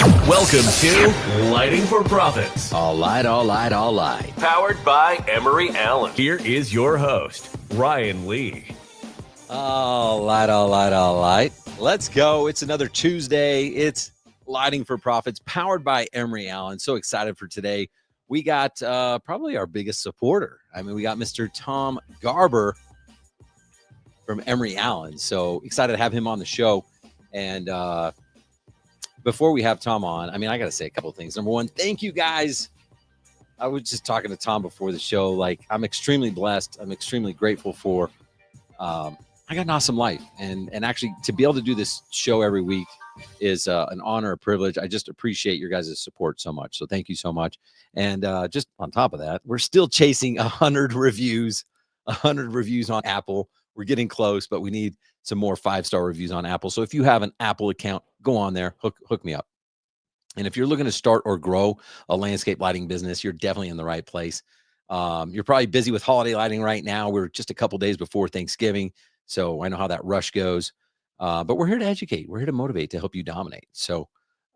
Welcome to Lighting for Profits. All right. Powered by Emery Allen. Here is your host, Ryan Lee. All right. Let's go. It's another Tuesday. It's Lighting for Profits, powered by Emery Allen. So excited for today. We got probably our biggest supporter. I mean, we got Mr. Tom Garber from Emery Allen. So excited to have him on the show. And before we have Tom on, I mean, I got to say a couple of things. Number one, thank you guys. I was just talking to Tom before the show. Like, I'm extremely blessed. I'm extremely grateful for, I got an awesome life. And actually to be able to do this show every week is an honor, a privilege. I just appreciate your guys' support so much. So thank you so much. And just on top of that, we're still chasing 100 reviews on Apple. We're getting close, but we need some more 5-star reviews on Apple. So if you have an Apple account, go on there, hook me up. And if you're looking to start or grow a landscape lighting business, you're definitely in the right place. You're probably busy with holiday lighting right now. We're just a couple days before Thanksgiving, so I know how that rush goes. But we're here to educate. We're here to motivate, to help you dominate. So,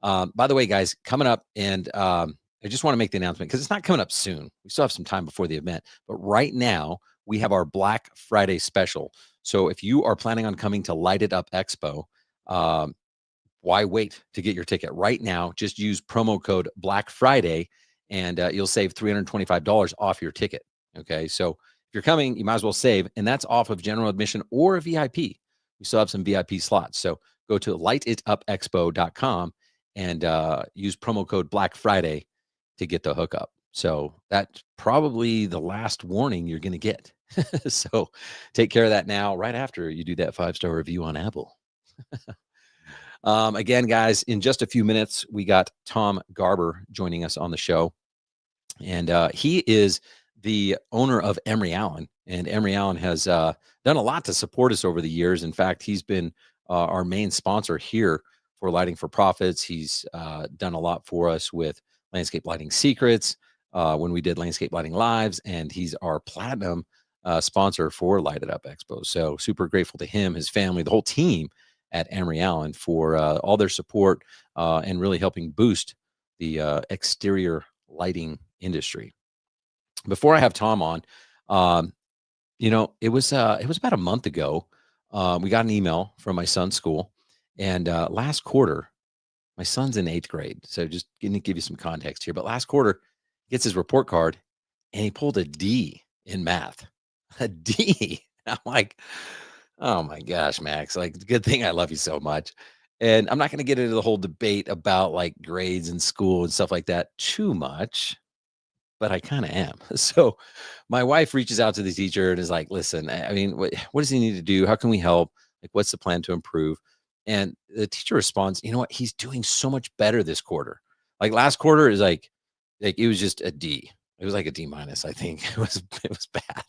by the way, guys, coming up, and I just want to make the announcement because it's not coming up soon. We still have some time before the event. But right now, we have our Black Friday special. So if you are planning on coming to Light It Up Expo, why wait to get your ticket right now? Just use promo code Black Friday, and you'll save $325 off your ticket. Okay, so if you're coming, you might as well save, and that's off of general admission or VIP. We still have some VIP slots. So go to lightitupexpo.com and use promo code Black Friday to get the hookup. So that's probably the last warning you're going to get. So take care of that now, right after you do that 5-star review on Apple. Again, guys, in just a few minutes, we got Tom Garber joining us on the show. And he is the owner of Emery Allen. And Emery Allen has done a lot to support us over the years. In fact, he's been our main sponsor here for Lighting for Profits. He's done a lot for us with Landscape Lighting Secrets when we did Landscape Lighting Lives. And he's our platinum sponsor for Light It Up Expo. So super grateful to him, his family, the whole team at Emery Allen for all their support and really helping boost the exterior lighting industry. Before I have Tom on, it was about a month ago. We got an email from my son's school, and last quarter, my son's in 8th grade. So just going to give you some context here. But last quarter, he gets his report card, and he pulled a D in math. A D. I'm like, oh my gosh, Max, like, good thing I love you so much. And I'm not going to get into the whole debate about like grades in school and stuff like that too much, but I kind of am. So my wife reaches out to the teacher and is like, listen, I mean, what does he need to do? How can we help? Like, what's the plan to improve? And the teacher responds, you know what? He's doing so much better this quarter. Like last quarter is like it was just a D. It was like a D minus, I think. It was bad.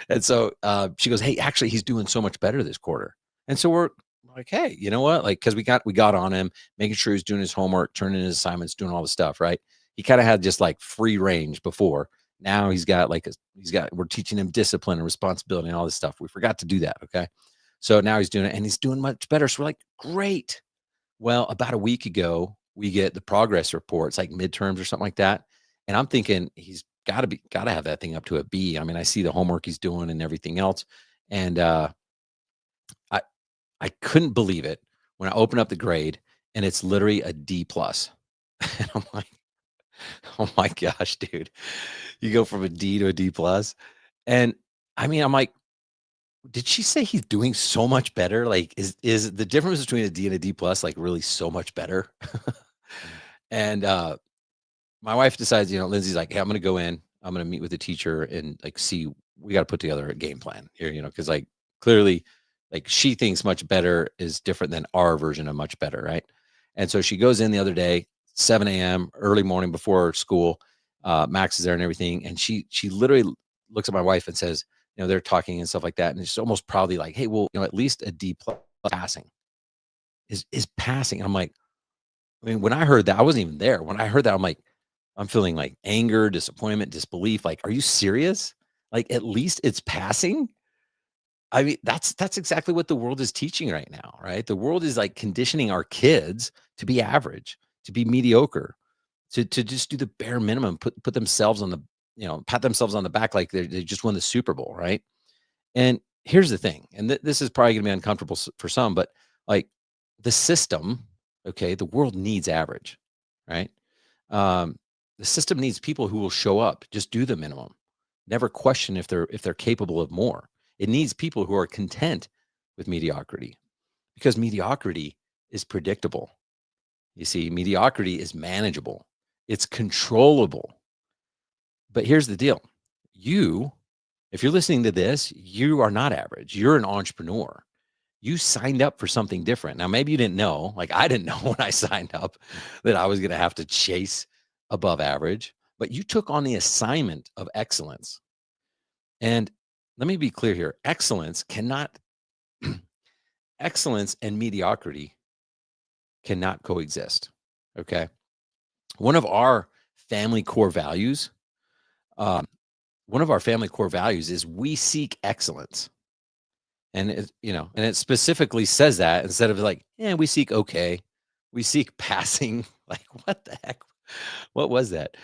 And so she goes, hey, actually, he's doing so much better this quarter. And so we're like, hey, you know what? Like, because we got on him, making sure he's doing his homework, turning in his assignments, doing all the stuff, right? He kind of had just like free range before. Now we're teaching him discipline and responsibility and all this stuff. We forgot to do that. Okay. So now he's doing it, and he's doing much better. So we're like, great. Well, about a week ago, we get the progress reports, like midterms or something like that. And I'm thinking he's got to have that thing up to a B. I mean, I see the homework he's doing and everything else. And I couldn't believe it when I open up the grade and it's literally a D plus. And I'm like, oh my gosh, dude, you go from a D to a D plus. And I mean, I'm like, did she say he's doing so much better? Like, is the difference between a D and a D plus like really so much better? And my wife decides, Lindsay's like, hey, I'm going to go in. I'm going to meet with the teacher and like see, we got to put together a game plan here, because like clearly, like she thinks much better is different than our version of much better, right? And so she goes in the other day, 7 a.m., early morning before school. Max is there and everything. And she literally looks at my wife and says, they're talking and stuff like that. And it's almost proudly like, hey, well, at least a D plus passing is passing. And I'm like, I mean, when I heard that, I wasn't even there. When I heard that, I'm like, I'm feeling like anger, disappointment, disbelief. Like, are you serious? Like, at least it's passing. I mean, that's exactly what the world is teaching right now, right? The world is like conditioning our kids to be average, to be mediocre, to just do the bare minimum, put themselves on the, pat themselves on the back like they just won the Super Bowl, right? And here's the thing, and this is probably going to be uncomfortable for some, but like the system, okay, the world needs average, right? Um, the system needs people who will show up, just do the minimum, never question if they're capable of more. It needs people who are content with mediocrity, because mediocrity is predictable. You see, mediocrity is manageable. It's controllable. But here's the deal. If you're listening to this, you are not average. You're an entrepreneur. You signed up for something different. Now, maybe you didn't know, like I didn't know when I signed up that I was going to have to chase above average, but you took on the assignment of excellence. And let me be clear here. Excellence and mediocrity cannot coexist. Okay. One of our family core values, um, is we seek excellence. And it specifically says that instead of like, yeah, we seek okay, we seek passing. Like, what the heck? What was that?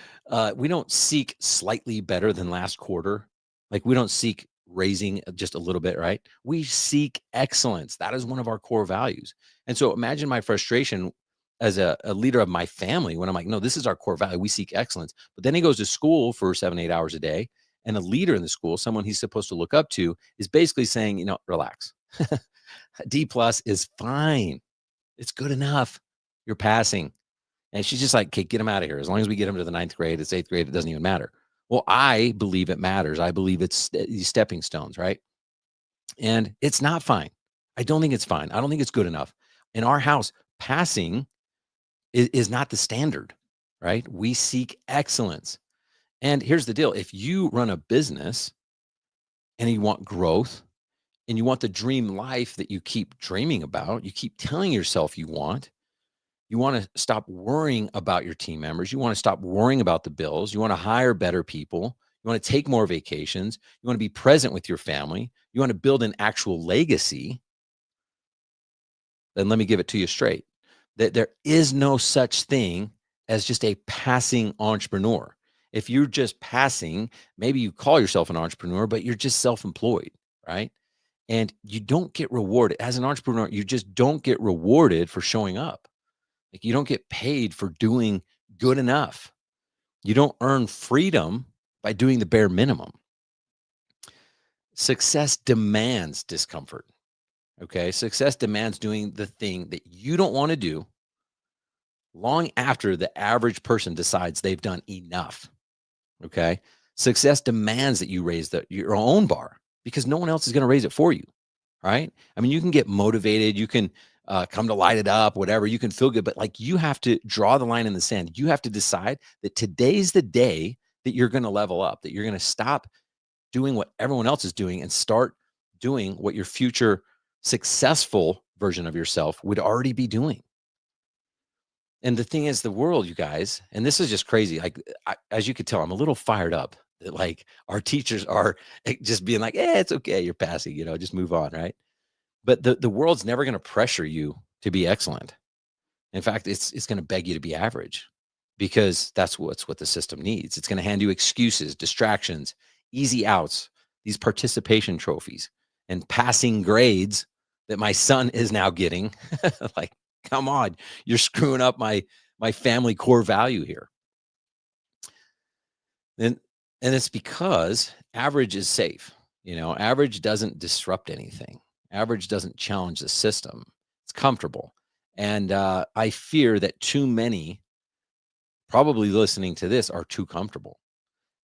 We don't seek slightly better than last quarter. Like, we don't seek raising just a little bit, right? We seek excellence. That is one of our core values. And so imagine my frustration as a leader of my family when I'm like, no, this is our core value. We seek excellence. But then he goes to school for 7, 8 hours a day. And a leader in the school, someone he's supposed to look up to, is basically saying, relax. D plus is fine. It's good enough. You're passing. And she's just like, okay, get him out of here. As long as we get him to the ninth grade, it's eighth grade, it doesn't even matter. Well, I believe it matters. I believe it's these stepping stones, right? And it's not fine. I don't think it's fine. I don't think it's good enough. In our house, passing is not the standard, right? We seek excellence. And here's the deal. If you run a business and you want growth and you want the dream life that you keep dreaming about, you keep telling yourself you want to stop worrying about your team members. You want to stop worrying about the bills. You want to hire better people. You want to take more vacations. You want to be present with your family. You want to build an actual legacy. Then let me give it to you straight. That there is no such thing as just a passing entrepreneur. If you're just passing, maybe you call yourself an entrepreneur, but you're just self-employed, right? And you don't get rewarded as an entrepreneur. You just don't get rewarded for showing up. Like, you don't get paid for doing good enough. You don't earn freedom by doing the bare minimum. Success demands discomfort. Okay. Success demands doing the thing that you don't want to do long after the average person decides they've done enough. Okay. Success demands that you raise your own bar because no one else is going to raise it for you. Right. I mean, you can get motivated. You can come to light it up, whatever. You can feel good, but like, you have to draw the line in the sand. You have to decide that today's the day that you're going to level up, that you're going to stop doing what everyone else is doing and start doing what your future successful version of yourself would already be doing. And the thing is, the world, you guys, and this is just crazy. Like, as you could tell, I'm a little fired up that like our teachers are just being like, it's okay. You're passing, just move on. Right. But the world's never going to pressure you to be excellent. In fact, it's going to beg you to be average because that's what the system needs. It's going to hand you excuses, distractions, easy outs, these participation trophies and passing grades that my son is now getting. Like, come on, you're screwing up my family core value here. And it's because average is safe. Average doesn't disrupt anything. Average doesn't challenge the system. It's comfortable. And I fear that too many probably listening to this are too comfortable.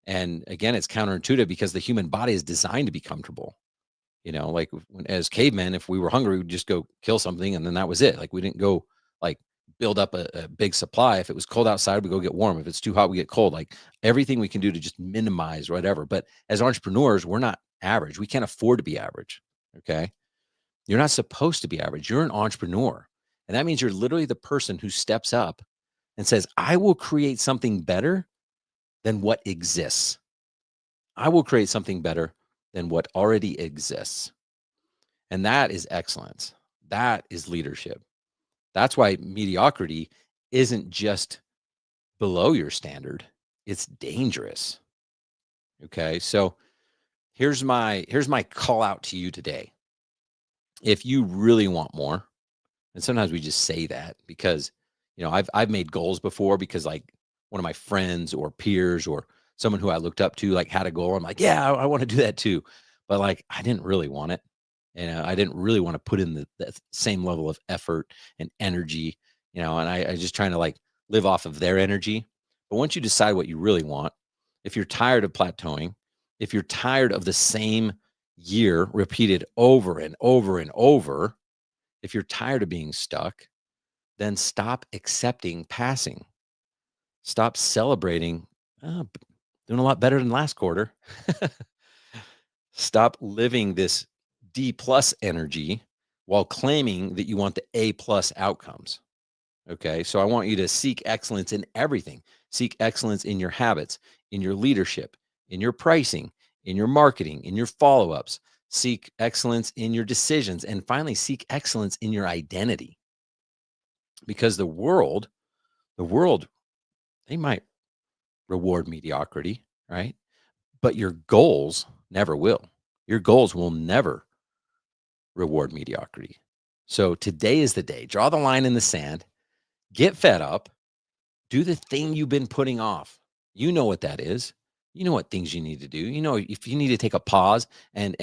And again, it's counterintuitive because the human body is designed to be comfortable. Like as cavemen, if we were hungry, we'd just go kill something and then that was it. Like, we didn't go like build up a big supply. If it was cold outside, we go get warm. If it's too hot, we get cold. Like, everything we can do to just minimize whatever. But as entrepreneurs, we're not average. We can't afford to be average. Okay. You're not supposed to be average. You're an entrepreneur. And that means you're literally the person who steps up and says, I will create something better than what exists. I will create something better than what already exists. And that is excellence. That is leadership. That's why mediocrity isn't just below your standard, it's dangerous. Okay? So, here's my call out to you today. If you really want more, and sometimes we just say that because, I've made goals before because like one of my friends or peers or someone who I looked up to like had a goal. I'm like, yeah, I want to do that too. But like I didn't really want it. And I didn't really want to put in the same level of effort and energy, and I just trying to like live off of their energy. But once you decide what you really want, if you're tired of plateauing, if you're tired of the same year repeated over and over and over, if you're tired of being stuck, then stop accepting passing. Stop celebrating, doing a lot better than last quarter. Stop living this D plus energy while claiming that you want the A plus outcomes. Okay. So I want you to seek excellence in everything. Seek excellence in your habits, in your leadership, in your pricing, in your marketing, in your follow ups. Seek excellence in your decisions. And finally, seek excellence in your identity. Because the world, they might reward mediocrity, right? But your goals never will. Your goals will never reward mediocrity. So today is the day. Draw the line in the sand, get fed up, do the thing you've been putting off. You know what that is. You know what things you need to do. You know, if you need to take a pause and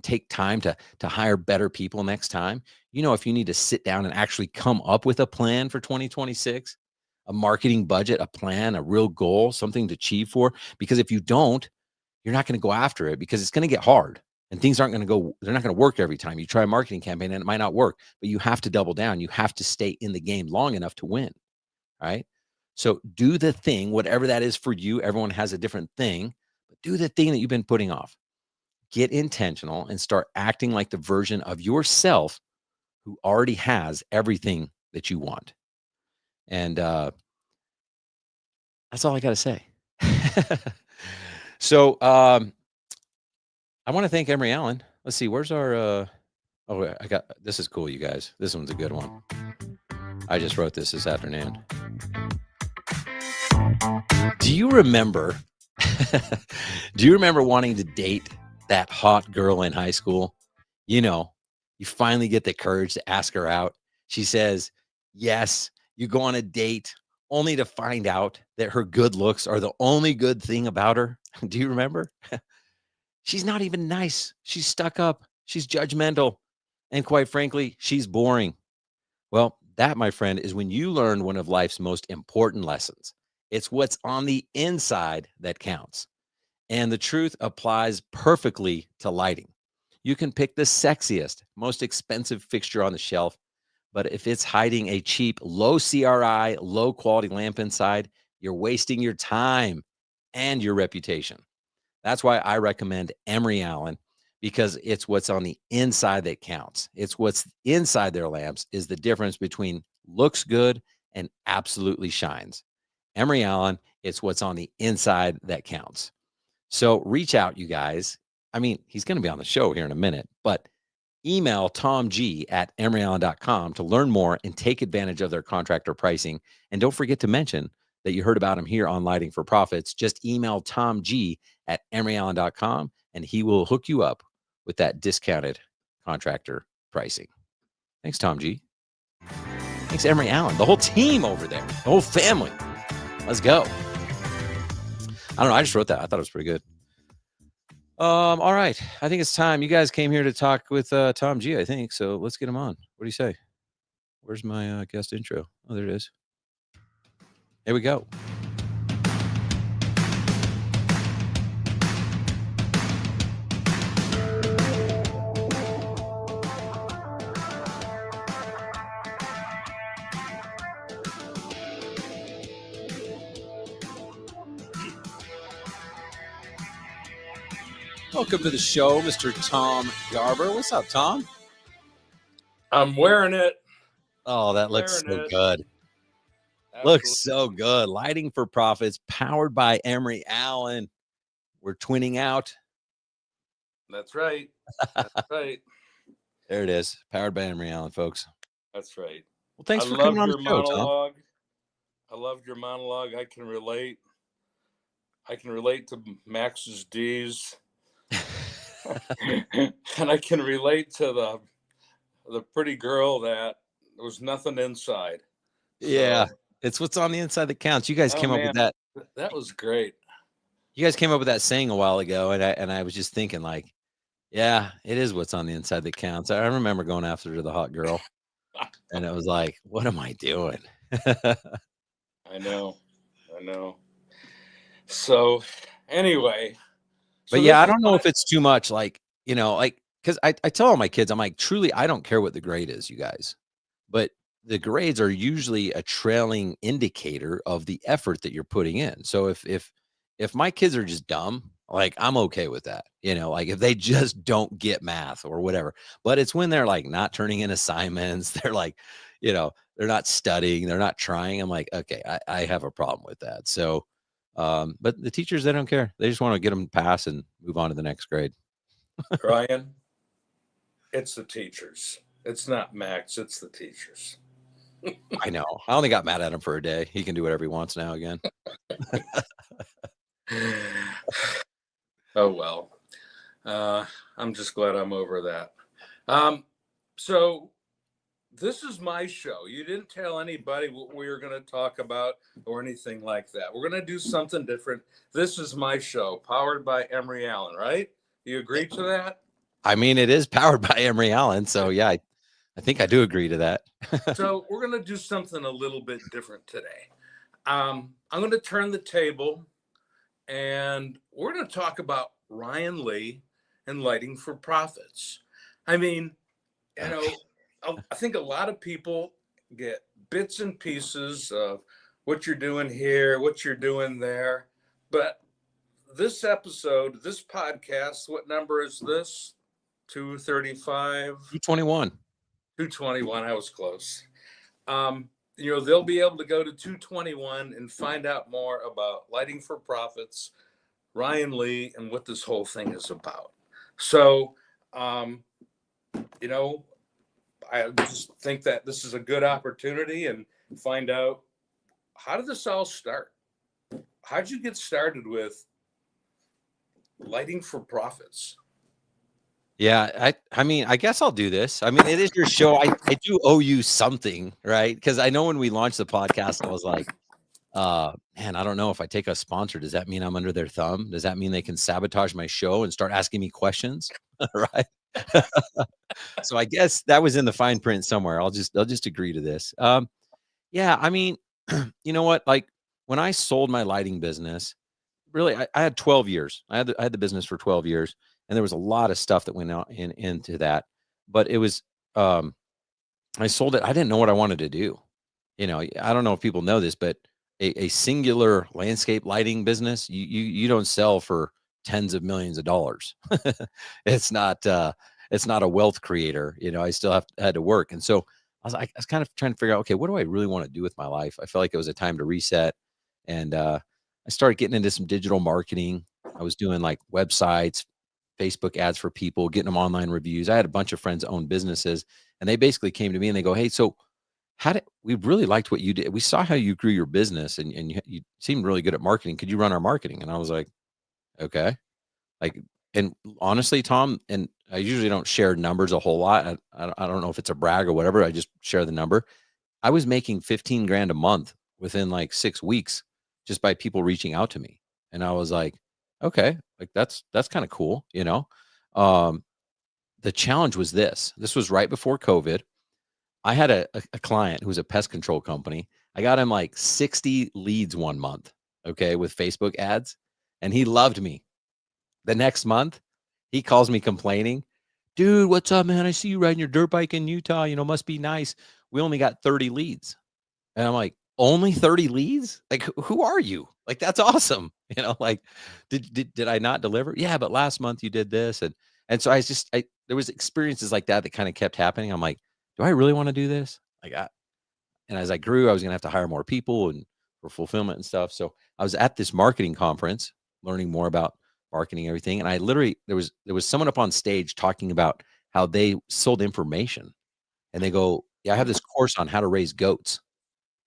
take time to hire better people next time, if you need to sit down and actually come up with a plan for 2026, a marketing budget, a plan, a real goal, something to achieve for. Because if you don't, you're not going to go after it because it's going to get hard and things aren't going to go, they're not going to work every time. You try a marketing campaign and it might not work, but you have to double down. You have to stay in the game long enough to win. Right. So do the thing, whatever that is for you. Everyone has a different thing, but do the thing that you've been putting off. Get intentional and start acting like the version of yourself who already has everything that you want. And that's all I got to say. So I want to thank Emery Allen. Let's see, where's our oh, I got this is cool, you guys. This one's a good one. I just wrote this afternoon. Do you remember do you remember wanting to date that hot girl in high school? You finally get the courage to ask her out. She says, yes. You go on a date only to find out that her good looks are the only good thing about her. Do you remember? She's not even nice. She's stuck up. She's judgmental. And quite frankly, she's boring. Well, that, my friend, is when you learn one of life's most important lessons. It's what's on the inside that counts. And the truth applies perfectly to lighting. You can pick the sexiest, most expensive fixture on the shelf, but if it's hiding a cheap, low CRI, low quality lamp inside, you're wasting your time and your reputation. That's why I recommend Emery Allen, because it's what's on the inside that counts. It's what's inside their lamps is the difference between looks good and absolutely shines. Emery Allen, it's what's on the inside that counts. So reach out, you guys. I mean, he's going to be on the show here in a minute, but email Tom G at emeryallen.com to learn more and take advantage of their contractor pricing. And don't forget to mention that you heard about him here on Lighting for Profits. Just email Tom G at emeryallen.com and he will hook you up with that discounted contractor pricing. Thanks, Tom G. Thanks, Emery Allen, the whole team over there, the whole family. Let's go. I don't know. I just wrote that. I thought it was pretty good. All right. I think it's time. You guys came here to talk with Tom G, I think. So let's get him on. What do you say? Where's my guest intro? Oh, there it is. Here we go. Welcome to the show, Mr. Tom Garber. What's up, Tom? I'm wearing it. Oh, that looks so good. Absolutely. Looks so good. Lighting for Profits, powered by Emery Allen. We're twinning out. That's right. That's right. There it is. Powered by Emery Allen, folks. That's right. Well, thanks for coming on the show, monologue. Tom. I loved your monologue. I can relate. I can relate to Max's D's, and I can relate to the pretty girl that there was nothing inside. Yeah, So, it's what's on the inside that counts. You guys oh came up man, with that. that was great. You guys came up with that saying a while ago, and I was just thinking, like, yeah, it is what's on the inside that counts. I remember going after the hot girl, and it was like, what am I doing? I know, I know. So, anyway, But so yeah, this I is don't know my if it's too much, like, like, because I tell all my kids, I'm like, truly, I don't care what the grade is, you guys. But the grades are usually a trailing indicator of the effort that you're putting in. So if my kids are just dumb, like I'm okay with that. Like if they just don't get math or whatever. But it's when they're like not turning in assignments, they're like, they're not studying, they're not trying. I'm like, okay, I have a problem with that. So but the teachers, they don't care. They just want to get them to pass and move on to the next grade. Ryan. It's the teachers. It's not Max. It's the teachers. I know. I only got mad at him for a day. He can do whatever he wants now again. Oh well. I'm just glad I'm over that. Um, so this is my show. You didn't tell anybody what we were going to talk about or anything like that. We're going to do something different. This is my show, powered by Emory Allen, right? You agree to that? I mean, it is powered by Emory Allen. So yeah, I think I do agree to that. So we're going to do something a little bit different today. I'm going to turn the table and we're going to talk about Ryan Lee and lighting for profits. I mean, you know, Okay. I think a lot of people get bits and pieces of what you're doing here, what you're doing there. But this episode, this podcast, what number is this? 235, 221. 221. I was close. They'll be able to go to 221 and find out more about lighting for profits, Ryan Lee, and what this whole thing is about. So, you know, I just think that this is a good opportunity and find out, how did this all start? How'd you get started with lighting for profits? Yeah, I mean, I guess I'll do this. I mean, it is your show. I do owe you something, right? Because I know when we launched the podcast, I was like, man, I don't know if I take a sponsor, does that mean I'm under their thumb? Does that mean they can sabotage my show and start asking me questions? Right. So I guess that was in the fine print somewhere. I'll just agree to this. Yeah, I mean, you know what? Like when I sold my lighting business, really, I had 12 years. I had the business for 12 years, and there was a lot of stuff that went out into that. But it was, I sold it. I didn't know what I wanted to do. I don't know if people know this, but a singular landscape lighting business, you don't sell for tens of millions of dollars. It's not it's not a wealth creator. I still had to work. And so I was kind of trying to figure out, okay, what do I really want to do with my life? I felt like it was a time to reset. And I started getting into some digital marketing. I was doing like websites, Facebook ads for people, getting them online reviews. I had a bunch of friends that own businesses, and they basically came to me and they go, "Hey, so we really liked what you did. We saw how you grew your business, and you seemed really good at marketing. Could you run our marketing?" And I was like, "Okay." Like, and honestly, Tom, and I usually don't share numbers a whole lot. I don't know if it's a brag or whatever. I just share the number. I was making 15 grand a month within like 6 weeks just by people reaching out to me. And I was like, okay, like that's kind of cool. Um, the challenge was this was right before COVID. I had a client who was a pest control company. I got him like 60 leads one month, okay, with Facebook ads, and he loved me. The next month, he calls me complaining, "Dude, what's up, man? I see you riding your dirt bike in Utah. Must be nice. We only got 30 leads." And I'm like, "Only 30 leads? Like, who are you? Like, that's awesome." Like, did I not deliver? Yeah, but last month you did this. And so there was experiences like that kind of kept happening. I'm like, do I really want to do this? And as I grew, I was gonna have to hire more people and for fulfillment and stuff. So I was at this marketing conference learning more about marketing, everything. And I literally there was someone up on stage talking about how they sold information. And they go, "Yeah, I have this course on how to raise goats."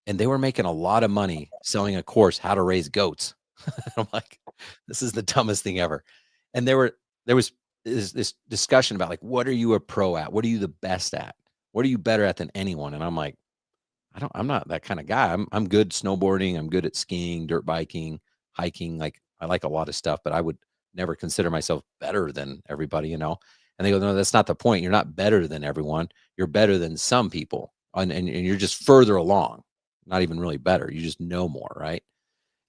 and they were making a lot of money selling a course, how to raise goats. I'm like, this is the dumbest thing ever. And there was this discussion about like, what are you a pro at? What are you the best at? What are you better at than anyone? And I'm like, I'm not that kind of guy. I'm good snowboarding. I'm good at skiing, dirt biking, hiking. Like I like a lot of stuff, but I would never consider myself better than everybody, you know? And they go, no, that's not the point. You're not better than everyone. You're better than some people. And you're just further along, not even really better. You just know more, right?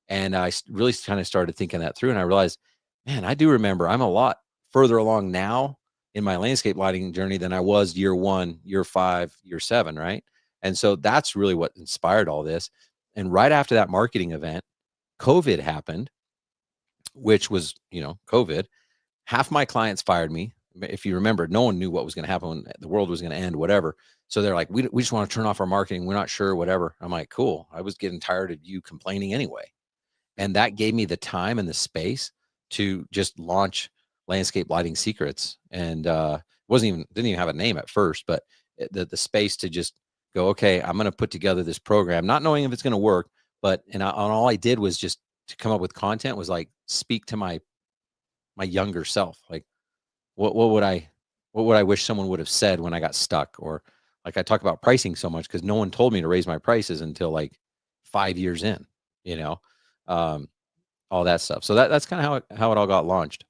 And really kind of started thinking that through. And I realized, man, I do remember I'm a lot further along now in my landscape lighting journey than I was year 1, year 5, year 7, right? And so that's really what inspired all this. And right after that marketing event, COVID happened, which was, COVID. Half my clients fired me. If you remember, no one knew what was going to happen when the world was going to end, whatever. So they're like, we just want to turn off our marketing. We're not sure, whatever. I'm like, cool. I was getting tired of you complaining anyway. And that gave me the time and the space to just launch Landscape Lighting Secrets. And didn't even have a name at first, but the space to just go, okay, I'm going to put together this program, not knowing if it's going to work, but all I did was just to come up with content was like speak to my younger self. Like what would I wish someone would have said when I got stuck? Or like I talk about pricing so much because no one told me to raise my prices until like 5 years in, you know. Um, all that stuff. So that's kind of how it all got launched.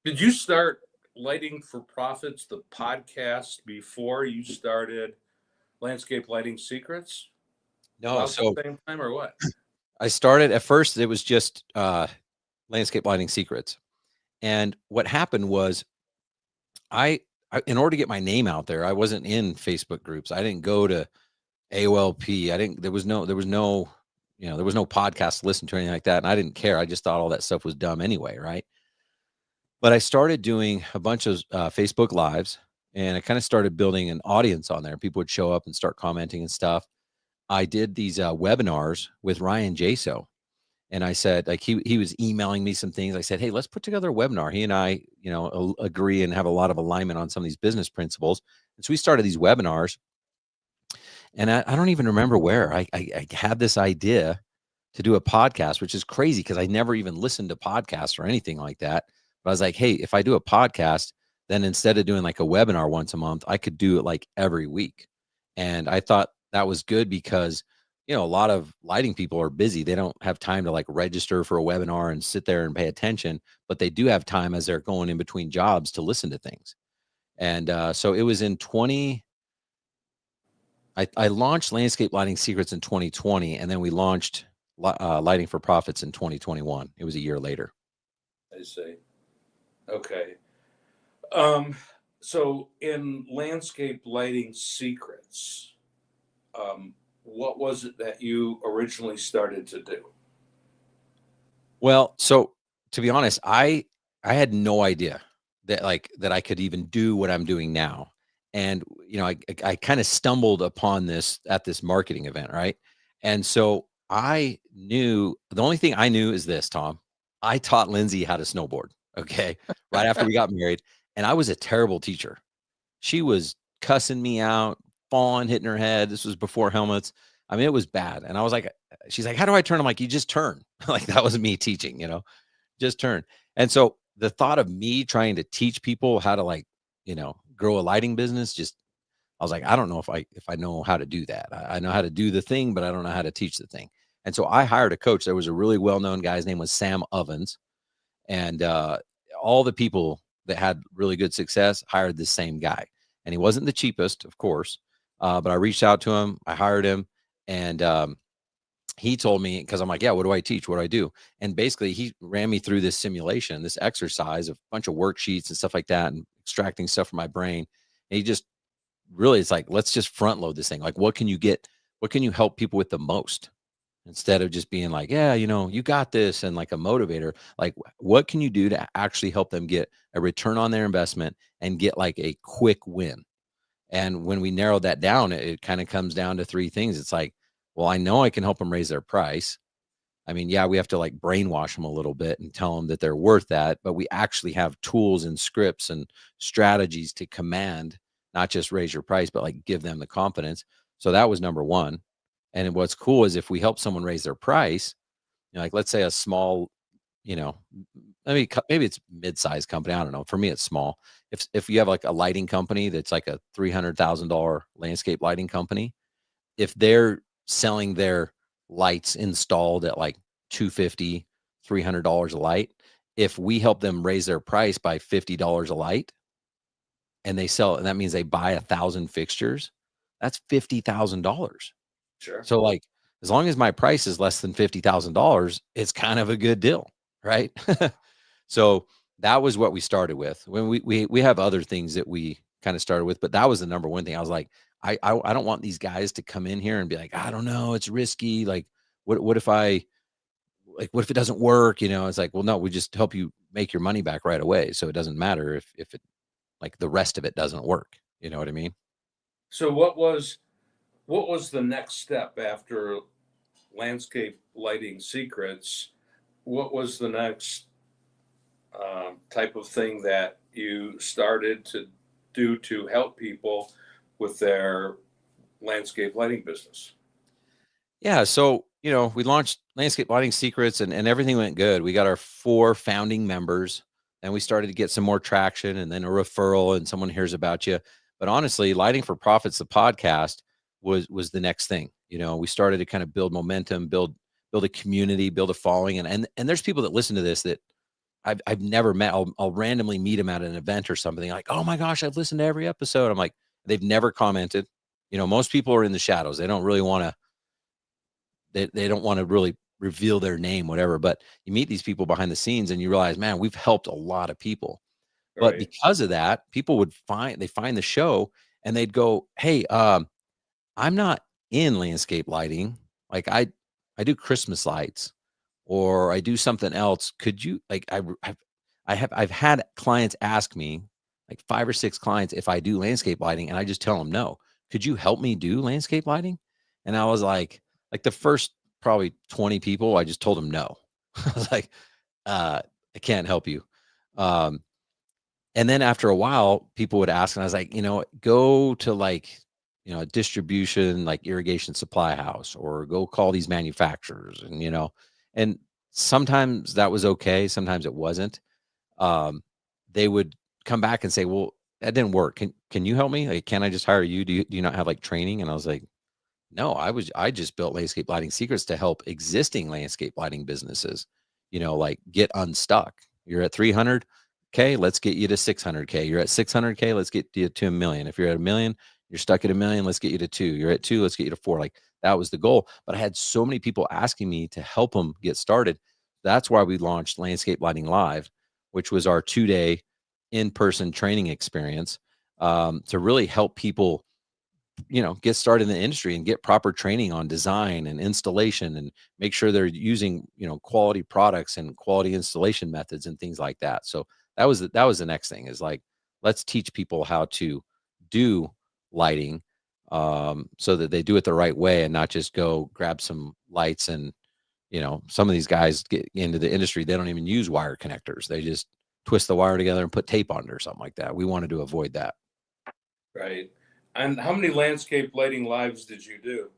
Did you start Lighting for Profits, the podcast, before you started Landscape Lighting Secrets? No, About so the same time or what? I started at first, it was just Landscape Lighting Secrets. And what happened was I in order to get my name out there, I wasn't in Facebook groups. I didn't go to AOLP. There was no, there was no podcast to listen to or anything like that. And I didn't care. I just thought all that stuff was dumb anyway. Right. But I started doing a bunch of Facebook Lives, and I kind of started building an audience on there. People would show up and start commenting and stuff. I did these webinars with Ryan Jaso, and I said, like, he was emailing me some things. I said, hey, let's put together a webinar. He and I, agree and have a lot of alignment on some of these business principles. And so we started these webinars, and I don't even remember where I had this idea to do a podcast, which is crazy because I never even listened to podcasts or anything like that. But I was like, hey, if I do a podcast, then instead of doing like a webinar once a month, I could do it like every week. And I thought that was good because, a lot of lighting people are busy. They don't have time to like register for a webinar and sit there and pay attention, but they do have time as they're going in between jobs to listen to things. And so it was in I launched Landscape Lighting Secrets in 2020, and then we launched Lighting for Profits in 2021. It was a year later. I see. Okay. So in Landscape Lighting Secrets, what was it that you originally started to do? Well, so to be honest, I had no idea that I could even do what I'm doing now. And I kind of stumbled upon this at this marketing event, right? And so the only thing I knew is this, Tom. I taught Lindsay how to snowboard, okay? Right after we got married, and I was a terrible teacher. She was cussing me out, falling, hitting her head. This was before helmets. I mean, it was bad. And I was like, she's like, how do I turn? I'm like, you just turn. Like that was me teaching, just turn. And so the thought of me trying to teach people how to grow a lighting business, I was like, I don't know if I know how to do that. I know how to do the thing, but I don't know how to teach the thing. And so I hired a coach. There was a really well-known guy. His name was Sam Ovens. And all the people that had really good success hired the same guy. And he wasn't the cheapest, of course, but I reached out to him. I hired him. And he told me, because I'm like, yeah, what do I teach? What do I do? And basically, he ran me through this simulation, this exercise, a bunch of worksheets and stuff like that, and extracting stuff from my brain. And he just really, it's like, let's just front load this thing. Like, what can you help people with the most? Instead of just being like, yeah, you got this, and like a motivator, like what can you do to actually help them get a return on their investment and get like a quick win? And when we narrowed that down, it kind of comes down to three things. It's like, well, I know I can help them raise their price. I mean, yeah, we have to like brainwash them a little bit and tell them that they're worth that, but we actually have tools and scripts and strategies to command, not just raise your price, but like give them the confidence. So that was number one. And what's cool is if we help someone raise their price, like let's say a small, you know, maybe it's mid-sized company. I don't know. For me, it's small. If you have like a lighting company that's like a $300,000 landscape lighting company, if they're selling their lights installed at like 250, $300 a light, if we help them raise their price by $50 a light, and that means they buy 1,000 fixtures, that's $50,000. Sure. So, like, as long as my price is less than $50,000, it's kind of a good deal, right? So that was what we started with. When we have other things that we kind of started with, but that was the number one thing. I was like, I don't want these guys to come in here and be like, I don't know, it's risky. Like, what if what if it doesn't work? It's like, well, no, we just help you make your money back right away. So it doesn't matter if it like the rest of it doesn't work. You know what I mean? So what was the next step after landscape lighting secrets? What was the next type of thing that you started to do to help people with their landscape lighting business? Yeah, so, we launched Landscape Lighting Secrets and everything went good. We got our 4 founding members and we started to get some more traction and then a referral and someone hears about you. But honestly, Lighting for Profits, the podcast was the next thing. We started to kind of build momentum, build a community, build a following. And there's people that listen to this that I've never met. I'll randomly meet them at an event or something like, oh my gosh, I've listened to every episode. I'm like, they've never commented. Most people are in the shadows. They don't really want to they don't want to really reveal their name, whatever. But you meet these people behind the scenes and you realize, man, we've helped a lot of people. But Right. because of that, people find the show and they'd go, hey, I'm not in landscape lighting. Like I do Christmas lights or I do something else. Could you like I've had clients ask me, like 5 or 6 clients, if I do landscape lighting, and I just tell them no. Could you help me do landscape lighting? And I was like the first probably 20 people, I just told them no. I was like, I can't help you. Um, and then after a while, people would ask, and I was like, go to a distribution, like irrigation supply house, or go call these manufacturers. And sometimes that was okay. Sometimes it wasn't. They would come back and say, well, that didn't work. Can you help me? Like, can I just hire you? Do you not have like training? And I was like, no, I just built Landscape Lighting Secrets to help existing landscape lighting businesses, like get unstuck. You're at 300K, let's get you to 600K. You're at 600K, let's get you to a million. If you're at a million, you're stuck at a million, let's get you to 2. You're at 2, let's get you to 4. Like that was the goal. But I had so many people asking me to help them get started. That's why we launched Landscape Lighting Live, which was our 2-day in-person training experience, to really help people get started in the industry and get proper training on design and installation and make sure they're using, quality products and quality installation methods and things like that. So that was the next thing is like, let's teach people how to do lighting, so that they do it the right way and not just go grab some lights and, some of these guys get into the industry. They don't even use wire connectors. They just twist the wire together and put tape on it or something like that. We wanted to avoid that. Right. And how many landscape lighting lives did you do?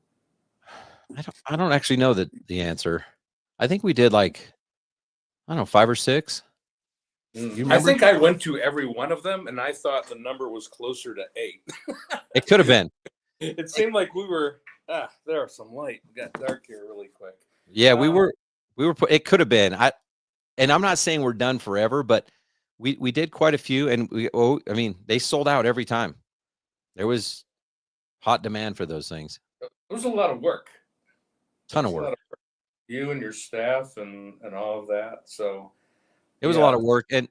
I don't actually know the answer. I think we did like, I don't know, 5 or 6. You I remember? think I went to every one of them and I thought the number was closer to 8. It could have been. It seemed like we were, there was some light. It got dark here really quick. Yeah, we were it could have been. And I'm not saying we're done forever, but we did quite a few and I mean, they sold out every time. There was hot demand for those things. It was a lot of work. It Ton was of a lot work. of you and your staff and all of that. So, It was a lot yeah. of work and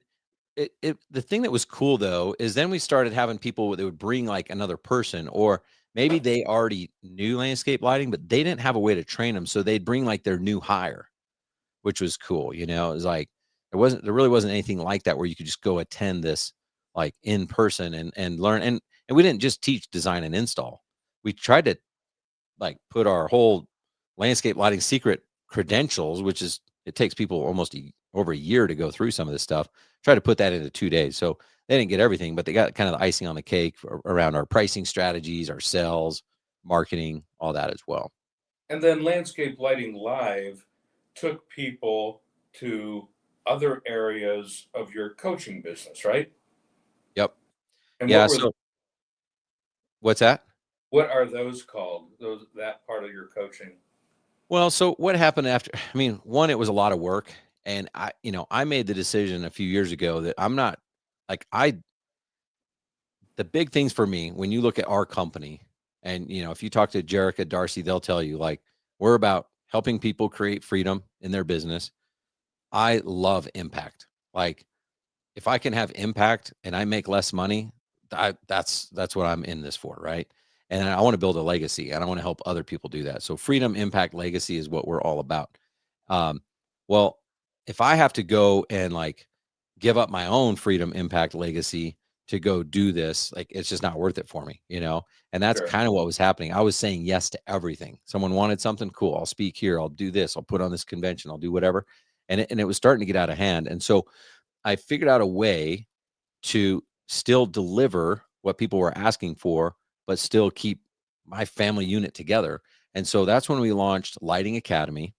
the thing that was cool though is then we started having people that would bring like another person, or maybe they already knew landscape lighting but they didn't have a way to train them, so they'd bring like their new hire, which was cool. It was like there really wasn't anything like that where you could just go attend this like in person and learn. And we didn't just teach design and install. We tried to like put our whole landscape lighting secret credentials, which is it takes people almost over a year to go through some of this stuff. Try to put that into 2 days. So they didn't get everything, but they got kind of the icing on the cake around our pricing strategies, our sales, marketing, all that as well. And then Landscape Lighting Live took people to other areas of your coaching business, right? Yep. And Yeah. So what's that? what are those called? Those that part of your coaching? Well, so what happened after? I mean, one, it was a lot of work, and I made the decision a few years ago that I'm not like I. The big things for me when you look at our company, and if you talk to Jerica, Darcy, they'll tell you like we're about helping people create freedom in their business. I love impact. Like if I can have impact and I make less money, that's what I'm in this for, right? And I want to build a legacy and I want to help other people do that. So freedom, impact, legacy is what we're all about. Um, well, if I have to go and like give up my own freedom, impact, legacy to go do this, like it's just not worth it for me. And that's Sure. kind of what was happening. I was saying yes to everything. Someone wanted something cool. I'll speak here. I'll do this. I'll put on this convention. I'll do whatever. And it was starting to get out of hand. And so I figured out a way to still deliver what people were asking for, but still keep my family unit together. And so that's when we launched Lighting Academy,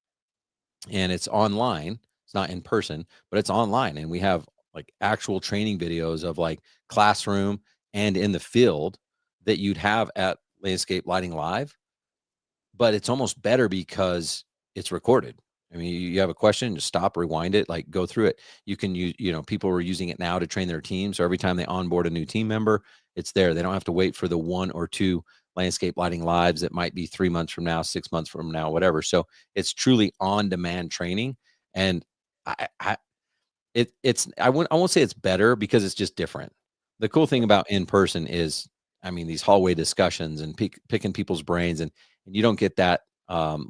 and it's online. It's not in person, but it's online. And we have like actual training videos of like classroom and in the field that you'd have at Landscape Lighting Live, but it's almost better because it's recorded. I mean, you have a question, just stop, rewind it, like go through it. You can use, people are using it now to train their team. So every time they onboard a new team member, it's there. They don't have to wait for the one or two landscape lighting lives that might be 3 months from now, 6 months from now, whatever. So it's truly on demand training. And I I won't say it's better because it's just different. The cool thing about in person is, I mean, these hallway discussions and picking people's brains, and you don't get that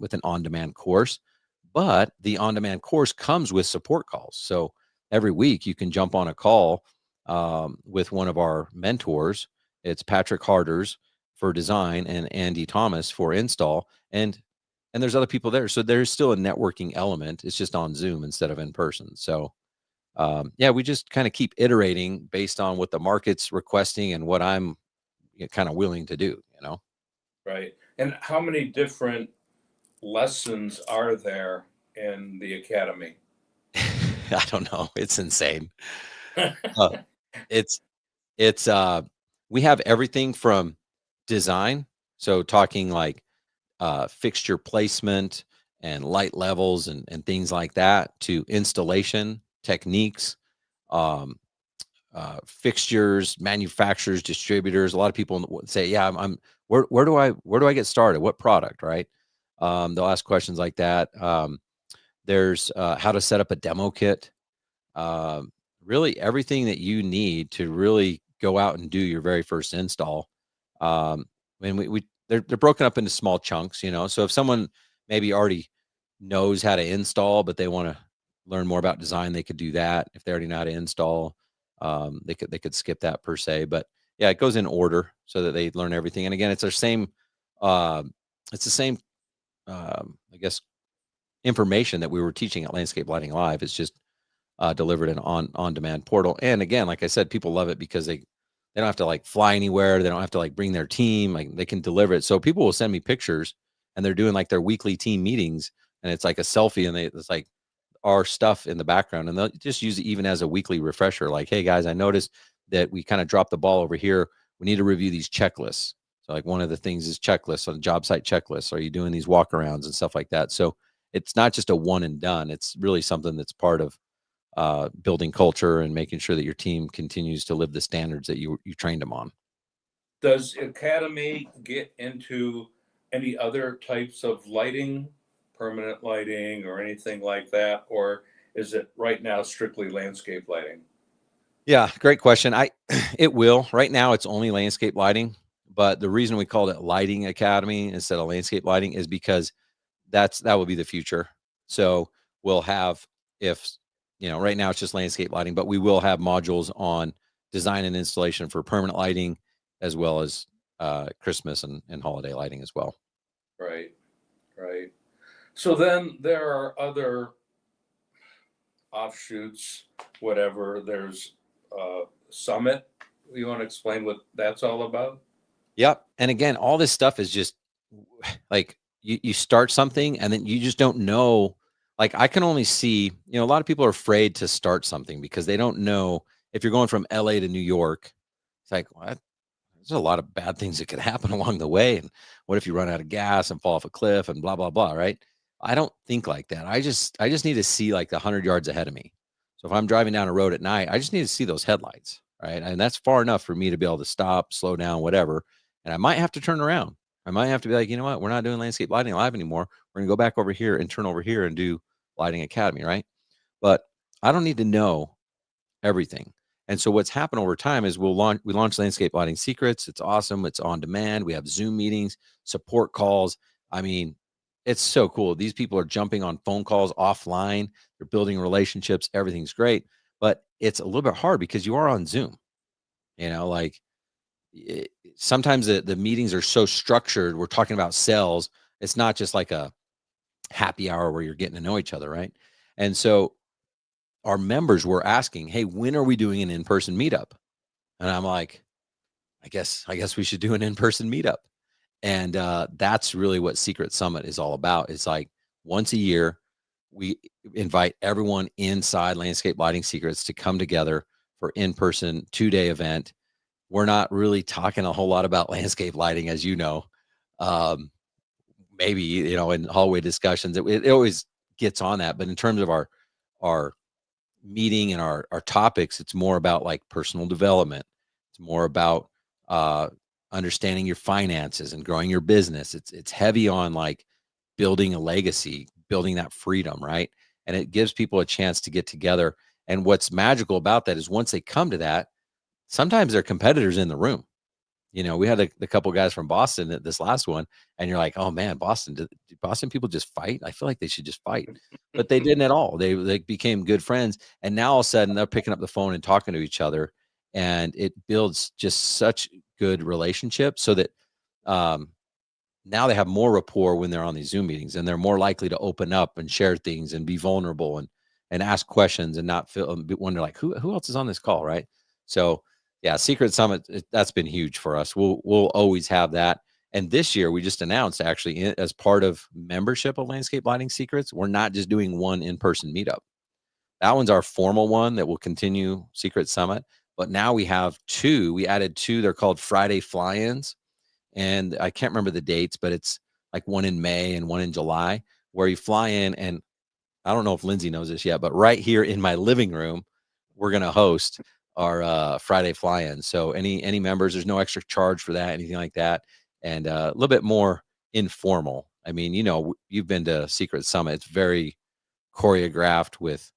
with an on-demand course. But the on-demand course comes with support calls. So every week you can jump on a call with one of our mentors. It's Patrick Harders for design and Andy Thomas for install, and there's other people there. So there's still a networking element. It's just on Zoom instead of in person. So yeah, we just kind of keep iterating based on what the market's requesting and what I'm kind of willing to do. Right. And how many different lessons are there in the academy? I don't know. It's insane. Uh, it's it's we have everything from design, so talking like fixture placement and light levels and things like that, to installation techniques, um, fixtures, manufacturers, distributors. A lot of people say, "Yeah, I'm where do I get started? What product?" Right? They'll ask questions like that. There's how to set up a demo kit. Um, Really, everything that you need to really go out and do your very first install. Um, and we they're broken up into small chunks. So if someone maybe already knows how to install, but they want to learn more about design, they could do that. If they already know how to install, they could skip that per se. But yeah, it goes in order so that they learn everything. And again, it's their same, uh, it's the same, I guess, information that we were teaching at Landscape Lighting Live. It's just delivered in on demand portal. And again, like I said, people love it because they don't have to like fly anywhere. They don't have to like bring their team. Like they can deliver it. So people will send me pictures, and they're doing like their weekly team meetings, and it's like a selfie, and it's like our stuff in the background, and they'll just use it even as a weekly refresher. Like, hey guys, I noticed that we kind of dropped the ball over here. We need to review these checklists. So like one of the things is checklists on job site checklists. Are you doing these walkarounds and stuff like that? So it's not just a one and done. It's really something that's part of building culture and making sure that your team continues to live the standards that you trained them on. Does Academy get into any other types of lighting, permanent lighting, or anything like that? Or is it right now strictly landscape lighting? Yeah, great question. It will. Right now it's only landscape lighting, but the reason we called it Lighting Academy instead of landscape lighting is because that will be the future. So we'll have, if right now it's just landscape lighting, but we will have modules on design and installation for permanent lighting, as well as Christmas and holiday lighting as well. Right, right. So then there are other offshoots, whatever. There's Summit. You want to explain what that's all about? Yep. And again, all this stuff is just like you start something and then you just don't know. Like I can only see, a lot of people are afraid to start something because they don't know if you're going from LA to New York. It's like, what? There's a lot of bad things that could happen along the way. And what if you run out of gas and fall off a cliff and blah, blah, blah, right? I don't think like that. I just need to see like the 100 yards ahead of me. So if I'm driving down a road at night, I just need to see those headlights, right? And that's far enough for me to be able to stop, slow down, whatever. And I might have to turn around. I might have to be like, you know what? We're not doing landscape lighting live anymore. We're gonna go back over here and turn over here and do lighting academy, right? But I don't need to know everything. And so what's happened over time is we launch Landscape Lighting Secrets. It's awesome. It's on demand. We have Zoom meetings, support calls. I mean, it's so cool. These people are jumping on phone calls offline. They're building relationships. Everything's great, but it's a little bit hard because you are on Zoom. Like it, sometimes the meetings are so structured. We're talking about sales. It's not just like a happy hour where you're getting to know each other, right? And so our members were asking, "Hey, when are we doing an in-person meetup?" And I'm like, I guess we should do an in-person meetup. And that's really what Secret Summit is all about. It's like once a year, we invite everyone inside Landscape Lighting Secrets to come together for in-person 2-day event. We're not really talking a whole lot about landscape lighting, as you know. Um, Maybe in hallway discussions, it always gets on that. But in terms of our meeting and our topics, it's more about like personal development. It's more about uh understanding your finances and growing your business. It's heavy on like building a legacy, building that freedom, right? And it gives people a chance to get together. And what's magical about that is once they come to that, sometimes they're competitors in the room. We had the couple guys from Boston at this last one, and you're like, "Oh man, Boston! Do Boston people just fight? I feel like they should just fight," but they didn't at all. They became good friends, and now all of a sudden they're picking up the phone and talking to each other, and it builds just such good relationships. So that um, now they have more rapport when they're on these Zoom meetings, and they're more likely to open up and share things and be vulnerable and ask questions and not feel wonder like who else is on this call, right? So yeah, Secret Summit that's been huge for us. We'll always have that. And this year we just announced actually as part of membership of Landscape Lighting Secrets, we're not just doing one in-person meetup. That one's our formal one that will continue Secret Summit. But now we have two. We added two. They're called Friday fly-ins, and I can't remember the dates, but it's like one in May and one in July, where you fly in. And I don't know if Lindsay knows this yet, but right here in my living room, we're going to host our Friday fly-in. So any members, there's no extra charge for that, anything like that, and a little bit more informal. I mean, you've been to Secret Summit; it's very choreographed with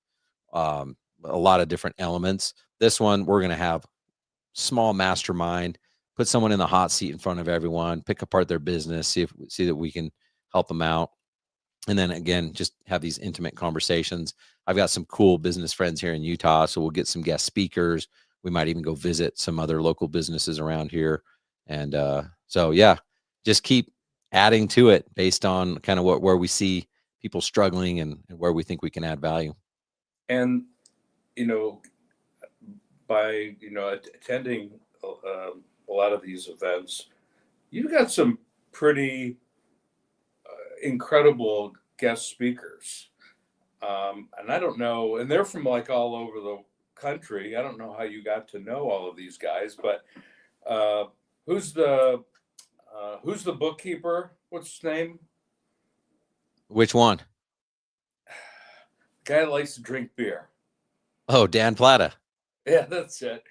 a lot of different elements. This one, we're going to have small mastermind, put someone in the hot seat in front of everyone, pick apart their business, see that we can help them out. And then again, just have these intimate conversations. I've got some cool business friends here in Utah, so we'll get some guest speakers. We might even go visit some other local businesses around here. And so yeah, just keep adding to it based on kind of where we see people struggling and where we think we can add value. And you know, by attending a lot of these events, you've got some pretty incredible guest speakers. And I don't know, and they're from like all over the country. I don't know how you got to know all of these guys, but uh, who's the who's the bookkeeper? What's his name? Which one? The guy that likes to drink beer. Oh, Dan Plata. Yeah, that's it.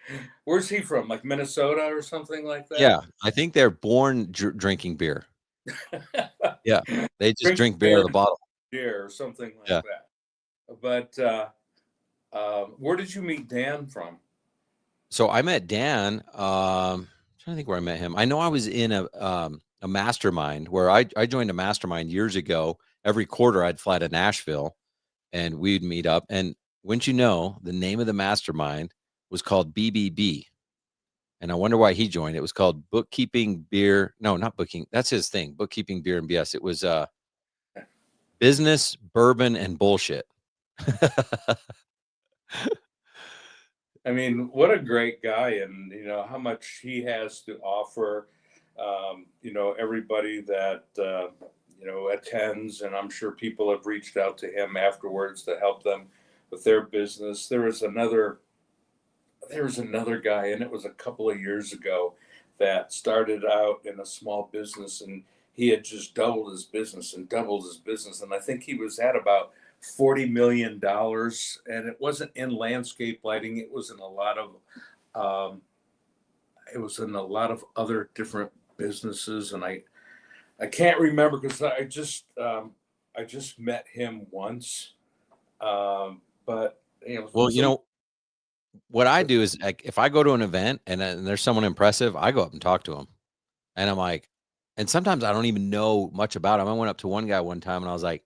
Where's he from? Like Minnesota or something like that? Yeah, I think they're born drinking beer. Yeah, they just Drink drink beer out beer, of the bottle. beer or something like Yeah. that. But where did you meet Dan from? So I met Dan. Trying to think where I met him. I know I was in a mastermind where I joined a mastermind years ago. Every quarter I'd fly to Nashville and we'd meet up. And wouldn't you know, the name of the mastermind was called BBB. And I wonder why he joined. It was called Bookkeeping Beer. No, not booking. That's his thing. Bookkeeping Beer and BS. It was business, bourbon, and bullshit. I mean, what a great guy, and how much he has to offer. Everybody that attends, and I'm sure people have reached out to him afterwards to help them with their business. There was another guy, and it was a couple of years ago, that started out in a small business, and he had just doubled his business and doubled his business. And I think he was at about $40 million. And it wasn't in landscape lighting, um, it was in a lot of other different businesses. And I can't remember because I just met him once. But Well, so what I do is, like, if I go to an event and there's someone impressive, I go up and talk to him. And I'm like, and sometimes I don't even know much about him. I went up to one guy one time and I was like,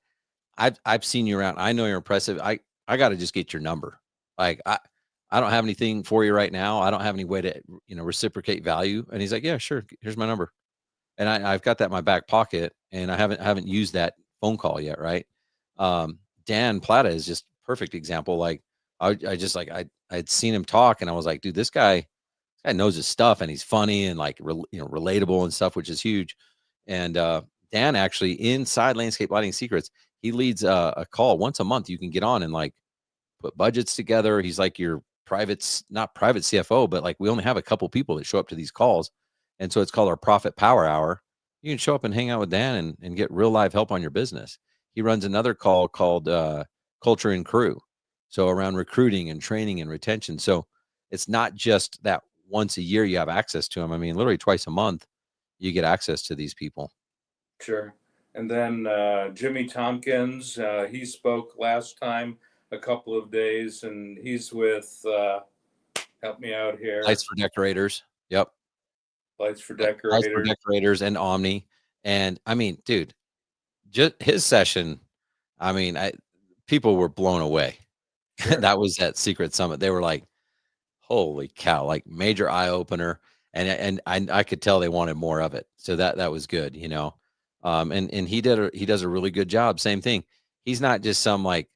I've seen you around. I know you're impressive. I got to just get your number. Like, I don't have anything for you right now. I don't have any way to, reciprocate value. And he's like, yeah, sure. Here's my number. And I've got that in my back pocket, and I haven't used that phone call yet, right? Dan Plata is just perfect example. Like, I just like I'd seen him talk, and I was like, dude, this guy knows his stuff, and he's funny and like relatable and stuff, which is huge. And Dan actually, inside Landscape Lighting Secrets, he leads a call once a month. You can get on and like put budgets together. He's like your not private CFO, but like we only have a couple people that show up to these calls. And so it's called our Profit Power Hour. You can show up and hang out with Dan and get real live help on your business. He runs another call called Culture and Crew. So around recruiting and training and retention. So it's not just that once a year you have access to them. I mean, literally twice a month you get access to these people. sure. And then Jimmy Tompkins, he spoke last time a couple of days, and he's with, help me out here, Lights for Decorators. Yep. Lights for Lights for Decorators. Decorators and Omni. And I mean, dude, just his session, I mean, people were blown away. Sure. That was that Secret Summit. They were like, "Holy cow!" Like major eye opener, and I could tell they wanted more of it. So that was good. And he does a really good job. Same thing. He's not just some like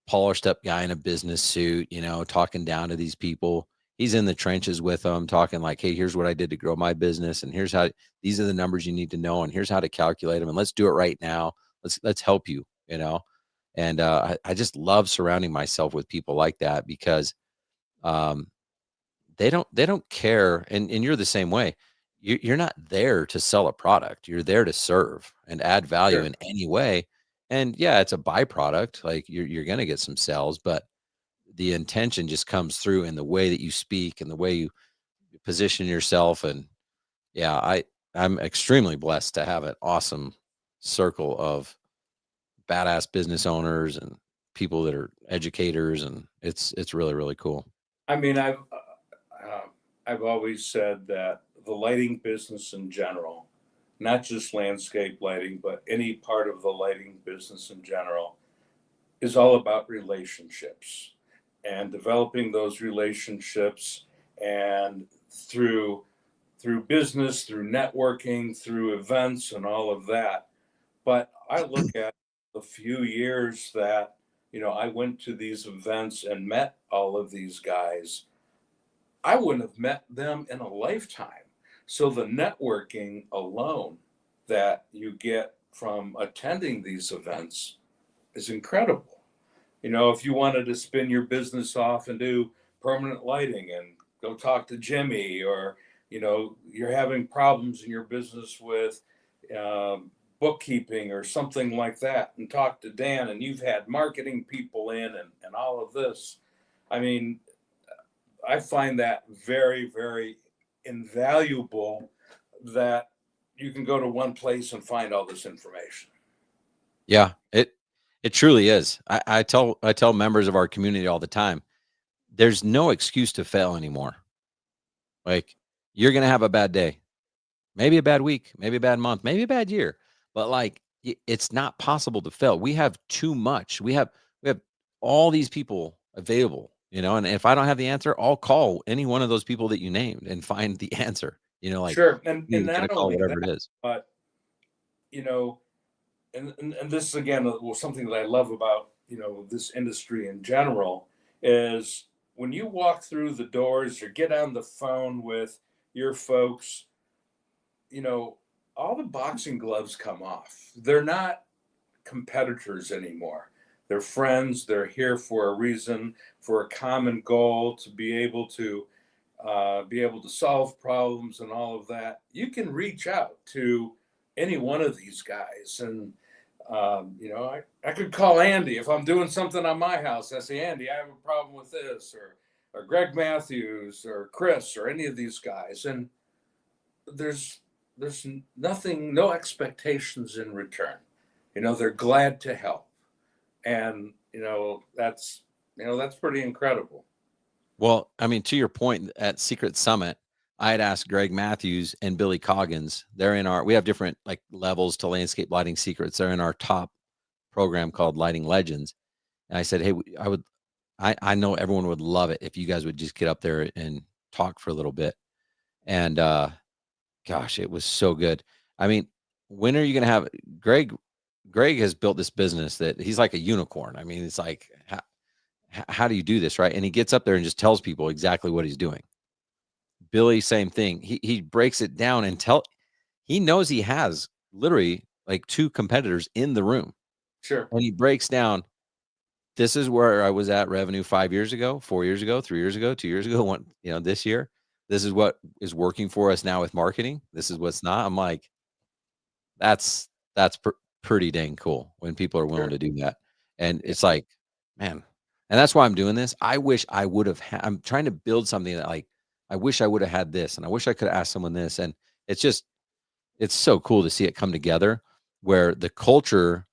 polished up guy in a business suit, talking down to these people. He's in the trenches with them, talking like, "Hey, here's what I did to grow my business, and here's how these are the numbers you need to know, and here's how to calculate them, and let's do it right now. Let's help you." And I just love surrounding myself with people like that because um, they don't care, and you're the same way. You're not there to sell a product. You're there to serve and add value Sure. in any way. And yeah, it's a byproduct. Like you're gonna get some sales, but the intention just comes through in the way that you speak and the way you position yourself. And yeah, I'm extremely blessed to have an awesome circle of badass business owners and people that are educators, and it's really really cool. I mean, I've always said that the lighting business in general, not just landscape lighting, but any part of the lighting business in general, is all about relationships and developing those relationships, and through business, through networking, through events and all of that. But I look at the few years that I went to these events and met all of these guys, I wouldn't have met them in a lifetime. So the networking alone that you get from attending these events is incredible. If you wanted to spin your business off and do permanent lighting and go talk to Jimmy, or you're having problems in your business with um, bookkeeping or something like that, and talk to Dan, and you've had marketing people in, and all of this. I mean, I find that very, very invaluable, that you can go to one place and find all this information. Yeah, it truly is. I tell members of our community all the time, there's no excuse to fail anymore. Like, you're gonna have a bad day, maybe a bad week, maybe a bad month, maybe a bad year, but like it's not possible to fail. We have too much. We have all these people available, and if I don't have the answer, I'll call any one of those people that you named and find the answer. Like, Sure. And you get not a call, only whatever it that, is. but you know, and this again was something that I love about this industry in general, is when you walk through the doors or get on the phone with your folks, you know all the boxing gloves come off. They're not competitors anymore. They're friends. They're here for a reason, for a common goal, to be able to solve problems and all of that. You can reach out to any one of these guys, and I could call Andy if I'm doing something on my house. I say, Andy, I have a problem with this, or Greg Matthews, or Chris, or any of these guys, and there's nothing, no expectations in return. They're glad to help, and that's pretty incredible. Well, I mean, to your point, at Secret Summit, I had asked Greg Matthews and Billy Coggins. We have different like levels to landscape lighting secrets. They're in our top program called Lighting Legends. And I said, hey, I know everyone would love it if you guys would just get up there and talk for a little bit. And gosh, it was so good. I mean, when are you going to have Greg? Greg has built this business that he's like a unicorn. I mean, it's like, how do you do this, right? And he gets up there and just tells people exactly what he's doing. Billy, same thing. He breaks it down and he knows he has literally like two competitors in the room. Sure. And he breaks down, this is where I was at revenue 5 years ago, 4 years ago, 3 years ago, 2 years ago, this year. This is what is working for us now with marketing. This is what's not. I'm like, that's pretty dang cool when people are willing to do that. And it's like, man, and that's why I'm doing this. I wish I would have I'm trying to build something that like I wish I would have had this, and I wish I could have asked someone this. And it's so cool to see it come together where the culture,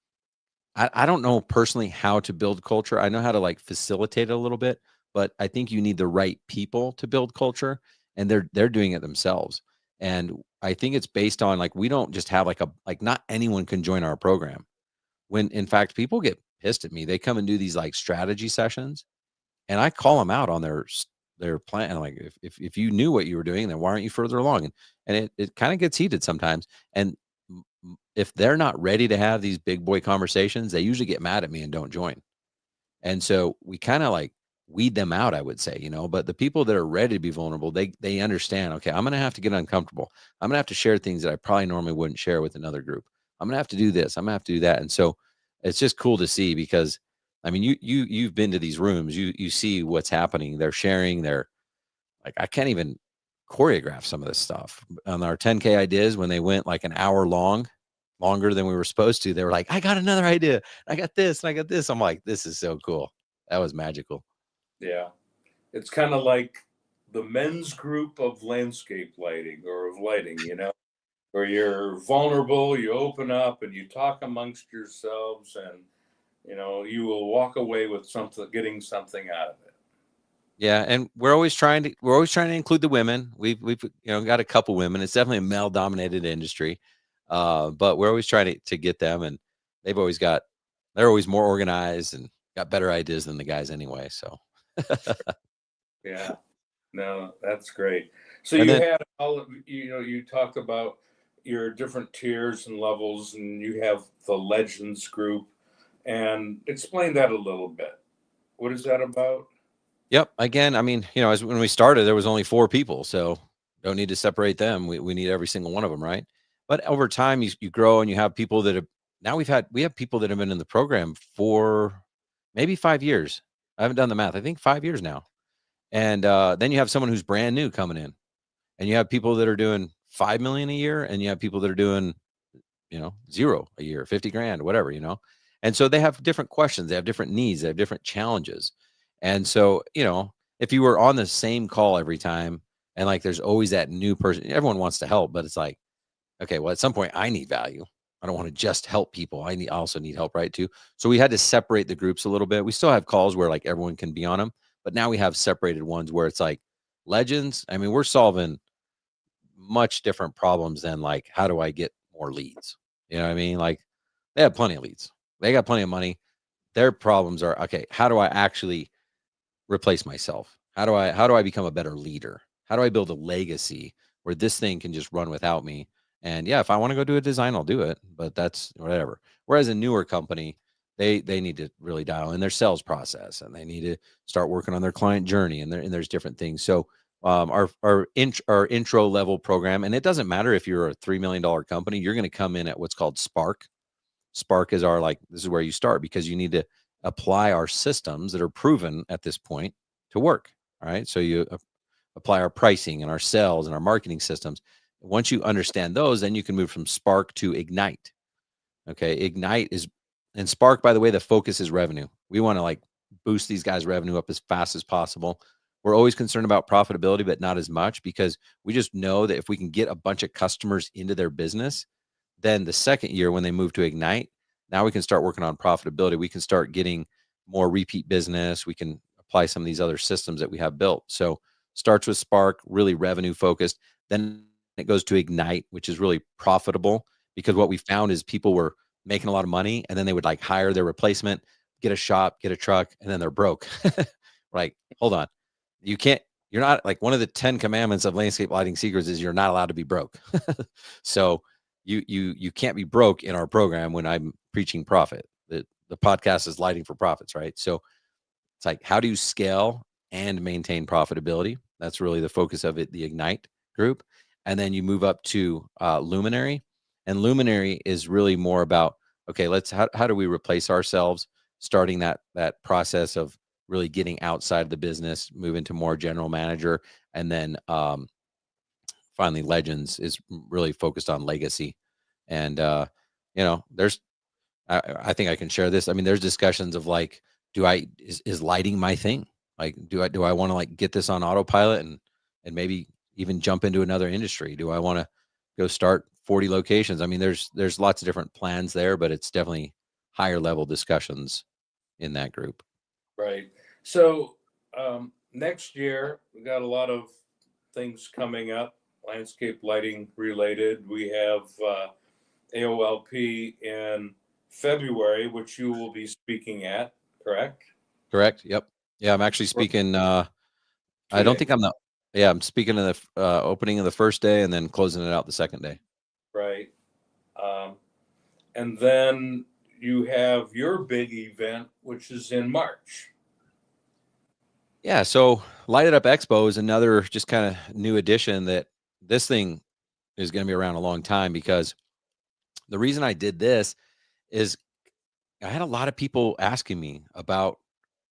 I don't know personally how to build culture. I know how to like facilitate it a little bit, but I think you need the right people to build culture, and they're doing it themselves. And I think it's based on like we don't just have like not anyone can join our program. When in fact people get pissed at me. They come and do these like strategy sessions, and I call them out on their plan. And like if you knew what you were doing, then why aren't you further along? And it kind of gets heated sometimes. And if they're not ready to have these big boy conversations, they usually get mad at me and don't join. And so we kind of like weed them out, I would say, but the people that are ready to be vulnerable, they understand, okay, I'm going to have to get uncomfortable. I'm going to have to share things that I probably normally wouldn't share with another group. I'm going to have to do this. I'm going to have to do that. And so it's just cool to see because I mean, you've been to these rooms, you see what's happening. They're sharing their like I can't even choreograph some of this stuff. On our 10K ideas when they went like an hour long, longer than we were supposed to, they were like, I got another idea. I got this and I got this. I'm like, this is so cool. That was magical. Yeah. It's kind of like the men's group of landscape lighting or of lighting, where you're vulnerable, you open up and you talk amongst yourselves, and you will walk away with getting something out of it. Yeah, and we're always trying to include the women. We've got a couple women. It's definitely a male dominated industry. But we're always trying to get them, and they're always more organized and got better ideas than the guys anyway. So Yeah. No, that's great. So and you then had you talked about your different tiers and levels, and you have the Legends group, and explain that a little bit. What is that about? yep. Again, I mean, as when we started, there was only 4 people, so don't need to separate them. We need every single one of them, right? But over time, you grow and you have people that have now we have people that have been in the program for maybe 5 years. I haven't done the math. I think 5 years now. And then you have someone who's brand new coming in, and you have people that are doing 5 million a year, and you have people that are doing 0 a year, 50 grand, whatever. And so they have different questions, they have different needs, they have different challenges. And so, if you were on the same call every time and like there's always that new person, everyone wants to help, but it's like, okay, well, at some point I need value. I don't want to just help people. I also need help, right? Too. So we had to separate the groups a little bit. We still have calls where like everyone can be on them, but now we have separated ones where it's like legends. I mean, we're solving much different problems than like, how do I get more leads? You know what I mean? Like they have plenty of leads. They got plenty of money. Their problems are, okay, how do I actually replace myself? How do I become a better leader? How do I build a legacy where this thing can just run without me? And yeah, if I want to go do a design, I'll do it, but that's whatever. Whereas a newer company, they need to really dial in their sales process, and they need to start working on their client journey, and there's different things. So our intro level program, and it doesn't matter if you're a $3 million company, you're going to come in at what's called Spark. Spark is our, like, this is where you start because you need to apply our systems that are proven at this point to work. All right. So you apply our pricing and our sales and our marketing systems. Once you understand those, then you can move from Spark to Ignite. Okay. Ignite is, and Spark, by the way, the focus is revenue. We want to like boost these guys' revenue up as fast as possible. We're always concerned about profitability, but not as much, because we just know that if we can get a bunch of customers into their business, then the second year when they move to Ignite, now we can start working on profitability. We can start getting more repeat business. We can apply some of these other systems that we have built. So starts with Spark, really revenue focused. Then it goes to Ignite, which is really profitable, because what we found is people were making a lot of money and then they would like hire their replacement, get a shop, get a truck, and then they're broke. Like, hold on. You can't, you're not, like, one of the 10 commandments of landscape lighting secrets is you're not allowed to be broke. So you can't be broke in our program when I'm preaching profit. The podcast is Lighting for Profits, right? So it's like, how do you scale and maintain profitability? That's really the focus of it, the Ignite group. And then you move up to Luminary. And Luminary is really more about, okay, how do we replace ourselves, starting that process of really getting outside the business, move into more general manager. And then finally, Legends is really focused on legacy. And, there's, I think I can share this. I mean, there's discussions of like, is lighting my thing? Like, do I want to like get this on autopilot and maybe even jump into another industry? Do I want to go start 40 locations? I mean, there's lots of different plans there, but it's definitely higher level discussions in that group. Right. So next year, we got a lot of things coming up, landscape lighting related. We have AOLP in February, which you will be speaking at, correct? Correct. Yep. Yeah. I'm actually speaking, I 2 don't days, think I'm speaking of the opening of the first day and then closing it out the second day. right? Um, and then you have your big event, which is in March. Yeah, so Light It Up Expo is another just kind of new addition. That this thing is going to be around a long time, because the reason I did this is I had a lot of people asking me about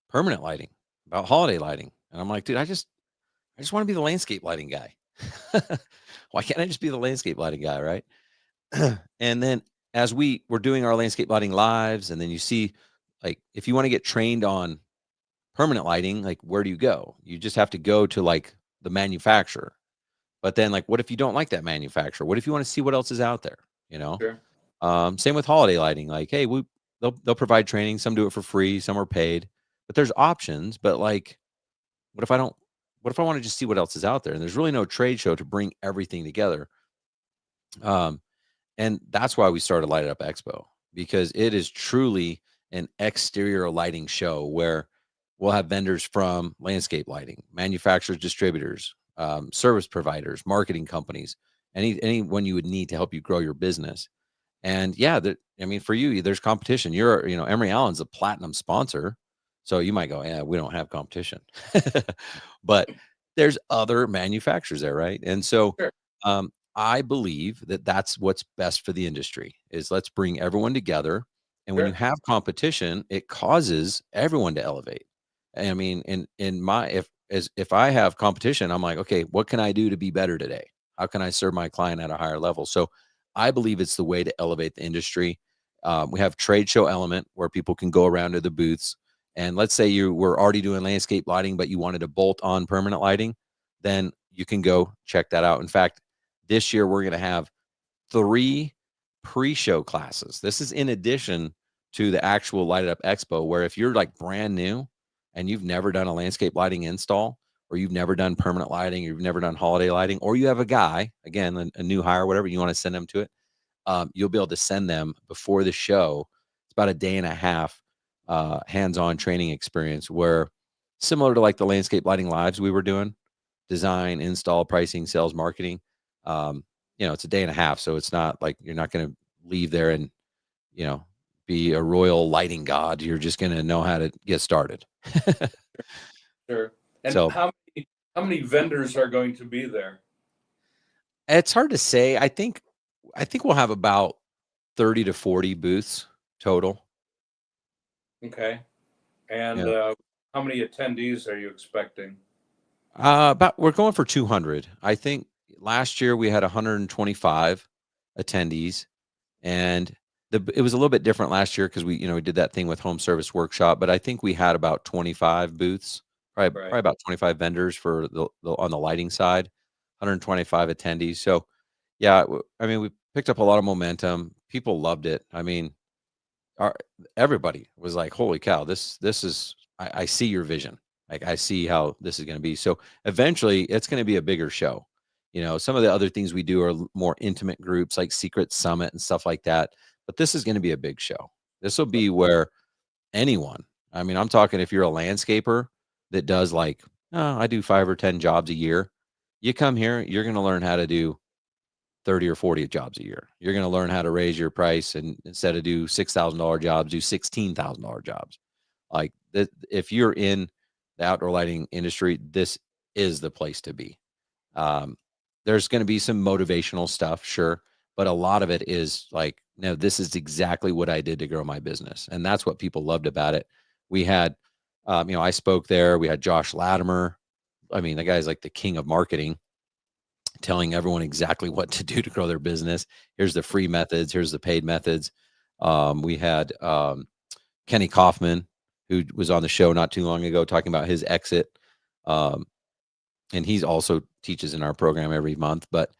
permanent lighting, about holiday lighting. And I'm like, dude, I just want to be the landscape lighting guy. Why can't I just be the landscape lighting guy, right? And then as we were doing our landscape lighting lives, and then you see, like, if you want to get trained on permanent lighting, like, where do you go? You just have to go to like the manufacturer. But then, like, what if you don't like that manufacturer? What if you want to see what else is out there? You know, Sure. same with holiday lighting. Like, hey, they'll provide training. Some do it for free. Some are paid. But there's options. But like, what if I don't? What if I want to just see what else is out there? And there's really no trade show to bring everything together. Um, and that's why we started Light It Up Expo, because it is truly an exterior lighting show where we'll have vendors from landscape lighting, manufacturers, distributors, service providers, marketing companies, anyone you would need to help you grow your business. And yeah, I mean, for you, there's competition. Emery Allen's a platinum sponsor. So you might go, yeah, we don't have competition. But there's other manufacturers there, right? And so Sure. I believe that that's what's best for the industry, is let's bring everyone together. And when you Sure. have competition, it causes everyone to elevate. I mean, in my if I have competition, I'm like, okay, what can I do to be better today? How can I serve my client at a higher level? So I believe it's the way to elevate the industry. We have trade show element where people can go around to the booths. And let's say you were already doing landscape lighting, but you wanted to bolt on permanent lighting, then you can go check that out. In fact, this year we're going to have 3 pre-show classes. This is in addition to the actual Light It Up Expo, where if you're like brand new and you've never done a landscape lighting install, or you've never done permanent lighting, or you've never done holiday lighting, or you have a guy, again, a new hire, whatever, you want to send them to it, you'll be able to send them before the show. It's about a day and a half hands-on training experience, where similar to like the landscape lighting lives we were doing, design, install, pricing, sales, marketing. It's a day and a half, so it's not like you're not going to leave there and you know be a royal lighting god. You're just going to know how to get started. Sure. And So How many vendors are going to be there? It's hard to say. I think we'll have about 30 to 40 booths total. Okay. And Yeah. how many attendees are you expecting? About we're going for 200. I think last year we had 125 attendees, and it was a little bit different last year because we did that thing with home service workshop, but I think we had about 25 booths, probably Right. about 25 vendors for the on the lighting side, 125 attendees. So yeah, I mean we picked up a lot of momentum. People loved it. I mean, our everybody was like, "Holy cow, this is I see your vision. Like I see how this is going to be." So eventually, it's going to be a bigger show. Some of the other things we do are more intimate groups, like Secret Summit and stuff like that. But this is going to be a big show. This will be where anyone. I mean, I'm talking if you're a landscaper that does like, oh, I do 5 or 10 jobs a year. You come here, you're going to learn how to do 30 or 40 jobs a year. You're going to learn how to raise your price and instead of do $6,000 jobs, do $16,000 jobs. Like if you're in the outdoor lighting industry, this is the place to be. Um, there's going to be some motivational stuff, sure, but a lot of it is like, no, this is exactly what I did to grow my business, and that's what people loved about it. We had, I spoke there. We had Josh Latimer. I mean, the guy's like the king of marketing, telling everyone exactly what to do to grow their business. Here's the free methods. Here's the paid methods. We had Kenny Kaufman, who was on the show not too long ago, talking about his exit. Um, and he's also teaches in our program every month. But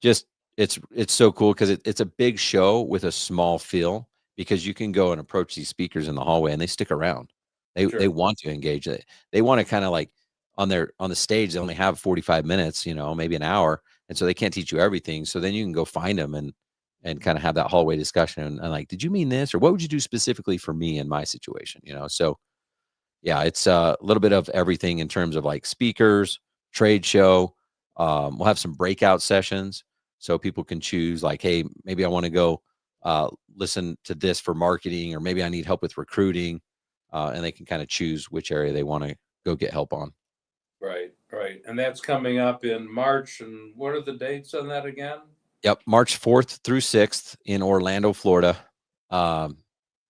just it's so cool because it's a big show with a small feel because you can go and approach these speakers in the hallway and they stick around. They Sure. want to engage. They want to kind of like on the stage. They only have 45 minutes, maybe an hour, and so they can't teach you everything. So then you can go find them and kind of have that hallway discussion and like, did you mean this or what would you do specifically for me in my situation? So yeah, it's a little bit of everything in terms of like speakers, trade show. We'll have some breakout sessions so people can choose like, hey, maybe I want to go listen to this for marketing, or maybe I need help with recruiting, and they can kind of choose which area they want to go get help on. Right. Right. And that's coming up in March. And what are the dates on that again? Yep, March 4th through 6th in Orlando, Florida. Um,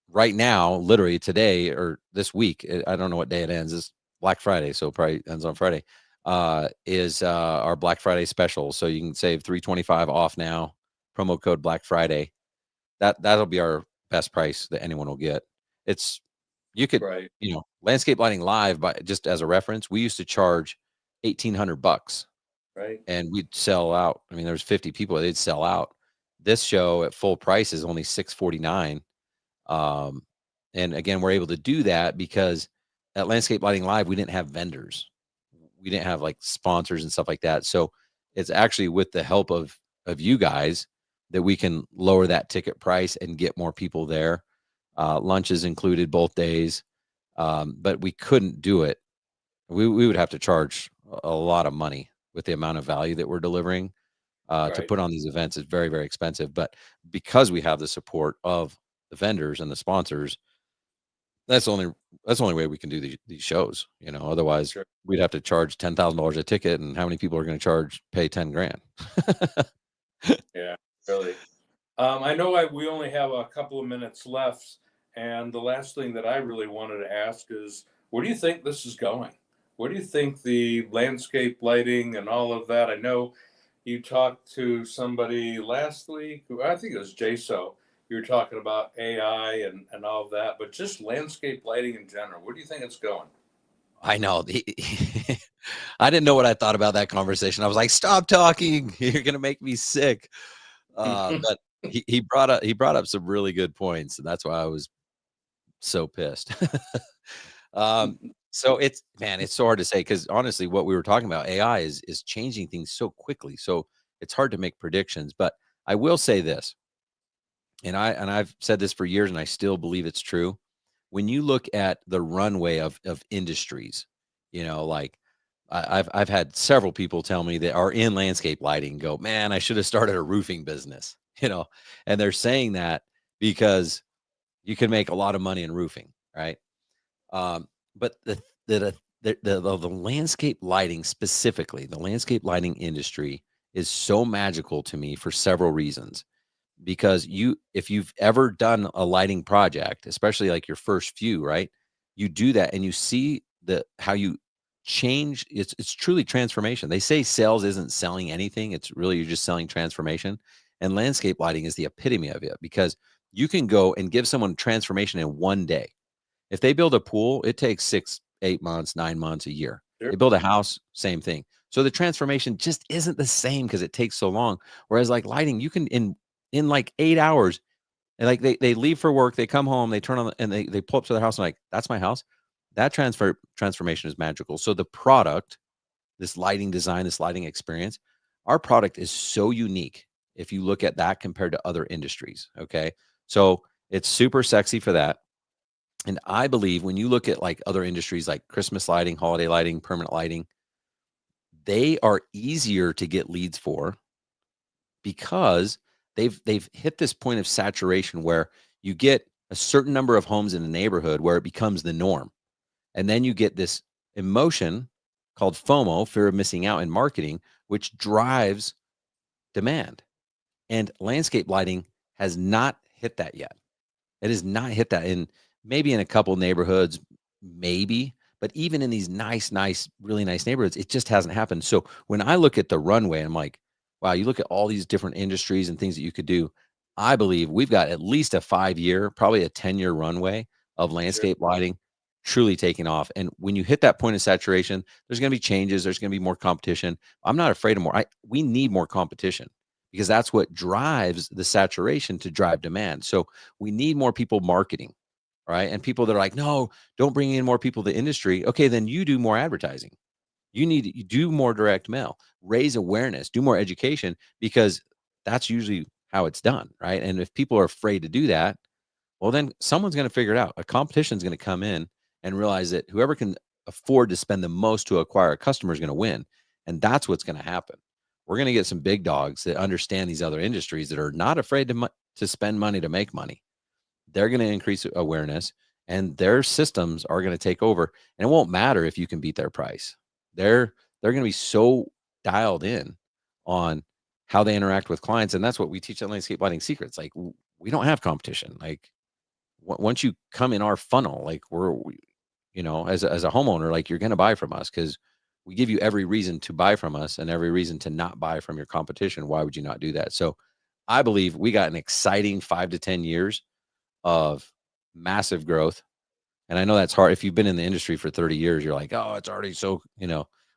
right now, literally today or this week, I don't know what day it ends. It's Black Friday, so it probably ends on Friday. Is our Black Friday special, so you can save 325 off now. Promo code Black Friday. That'll be our best price that anyone will get. It's you could Right. landscape lighting live, by just as a reference, we used to charge $1,800 Right. and we'd sell out. I mean, there was 50 people, they'd sell out. This show at full price is only 649. um, and again, we're able to do that because at Landscape Lighting Live, we didn't have vendors. We didn't have like sponsors and stuff like that. So it's actually with the help of you guys that we can lower that ticket price and get more people there. Lunch is included both days, but we couldn't do it. We would have to charge a lot of money with the amount of value that we're delivering. To Right. put on these events is very, very expensive. But because we have the support of the vendors and the sponsors, that's the only way we can do these shows. Otherwise Sure. we'd have to charge $10,000 a ticket, and how many people are going to pay 10 grand? Yeah. Really. I know we only have a couple of minutes left, and the last thing that I really wanted to ask is, where do you think this is going? Where do you think the landscape lighting and all of that? I know you talked to somebody last week, who I think it was JSO. You were talking about AI and all of that, but just landscape lighting in general. Where do you think it's going? I know. I didn't know what I thought about that conversation. I was like, stop talking. You're going to make me sick. But he brought up some really good points, and that's why I was so pissed. um, so it's so hard to say because honestly, what we were talking about, AI is changing things so quickly. So it's hard to make predictions. But I will say this, and I've said this for years, and I still believe it's true. When you look at the runway of industries, like I've had several people tell me that are in landscape lighting go, man, I should have started a roofing business, and they're saying that because you can make a lot of money in roofing, right? But the the landscape lighting, specifically the landscape lighting industry, is so magical to me for several reasons. Because if you've ever done a lighting project, especially like your first few, right? You do that and you see the how you change. It's truly transformation. They say sales isn't selling anything. It's really you're just selling transformation. And landscape lighting is the epitome of it because you can go and give someone transformation in one day. If they build a pool, it takes 6, 8 months, 9 months, a year. Sure. They build a house, same thing. So the transformation just isn't the same because it takes so long. Whereas like lighting, you can in like 8 hours, and like they leave for work, they come home, they turn on and they pull up to their house and like, that's my house. That transformation is magical. So the product, this lighting design, this lighting experience, our product is so unique if you look at that compared to other industries. Okay. So it's super sexy for that. And I believe when you look at like other industries like Christmas lighting, holiday lighting, permanent lighting, they are easier to get leads for because they've hit this point of saturation where you get a certain number of homes in a neighborhood where it becomes the norm. And then you get this emotion called FOMO, fear of missing out in marketing, which drives demand. And landscape lighting has not hit that yet. It has not hit that in maybe in a couple neighborhoods, maybe, but even in these nice, really nice neighborhoods, it just hasn't happened. So when I look at the runway, I'm like, wow, you look at all these different industries and things that you could do. I believe we've got at least a 5-year, probably a 10-year runway of Sure. landscape lighting truly taking off. And when you hit that point of saturation, there's going to be changes. There's going to be more competition. I'm not afraid of more. We need more competition because that's what drives the saturation to drive demand. So we need more people marketing, right? And people that are like, no, don't bring in more people to the industry. Okay, then you do more advertising. You do more direct mail, raise awareness, do more education because that's usually how it's done, right? And if people are afraid to do that, well, then someone's going to figure it out. A competition is going to come in and realize that whoever can afford to spend the most to acquire a customer is going to win. And that's what's going to happen. We're going to get some big dogs that understand these other industries that are not afraid to spend money to make money. They're going to increase awareness and their systems are going to take over. And it won't matter if you can beat their price. They're going to be so dialed in on how they interact with clients. And that's what we teach at Landscape Lighting Secrets. Like we don't have competition. Like once you come in our funnel, like as a homeowner, like you're going to buy from us because we give you every reason to buy from us and every reason to not buy from your competition. Why would you not do that? So I believe we got an exciting 5 to 10 years of massive growth. And I know that's hard. If you've been in the industry for 30 years, you're like, oh, it's already so,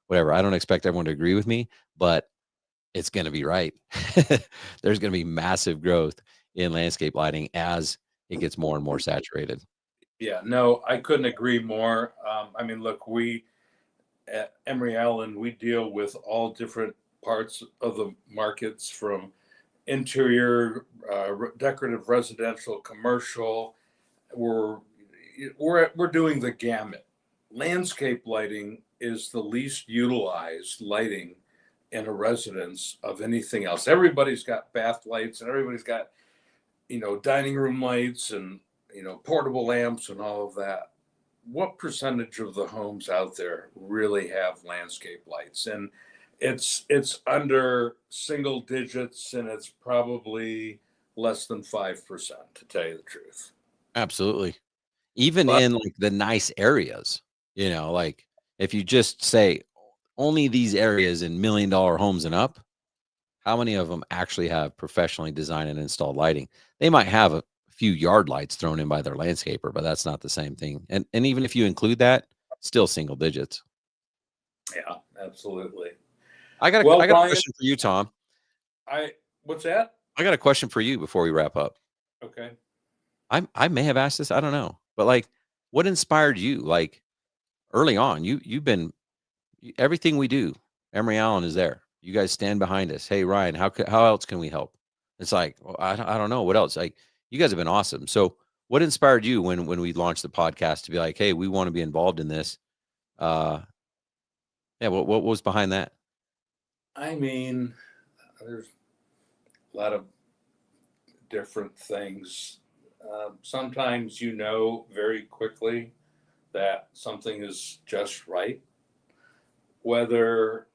whatever. I don't expect everyone to agree with me, but it's going to be right. There's going to be massive growth in landscape lighting as it gets more and more saturated. Yeah, no, I couldn't agree more. I mean, look, we at Emery Allen, we deal with all different parts of the markets from interior, decorative residential, commercial. We're we're doing the gamut. Landscape lighting is the least utilized lighting in a residence of anything else. Everybody's got bath lights and everybody's got, dining room lights and, portable lamps and all of that. What percentage of the homes out there really have landscape lights? And it's under single digits and it's probably less than 5%, to tell you the truth. Absolutely. Even But in like the nice areas, like if you just say only these areas in $1 million homes and up, how many of them actually have professionally designed and installed lighting? They might have a few yard lights thrown in by their landscaper, but that's not the same thing. And even if you include that, still single digits. yeah, absolutely. I got a Well, I got a Ryan, question for you, Tom. I what's that? I got a question for you before we wrap up. Okay. I may have asked this, I don't know. But like what inspired you? Like early on, you've been everything we do, Emery Allen is there. You guys stand behind us. Hey, Ryan, how else can we help? It's like, well, I don't know what else. Like, you guys have been awesome. So, what inspired you when we launched the podcast to be like, hey, we want to be involved in this? Uh, yeah, what was behind that? I mean, there's a lot of different things. Sometimes very quickly that something is just right, whether,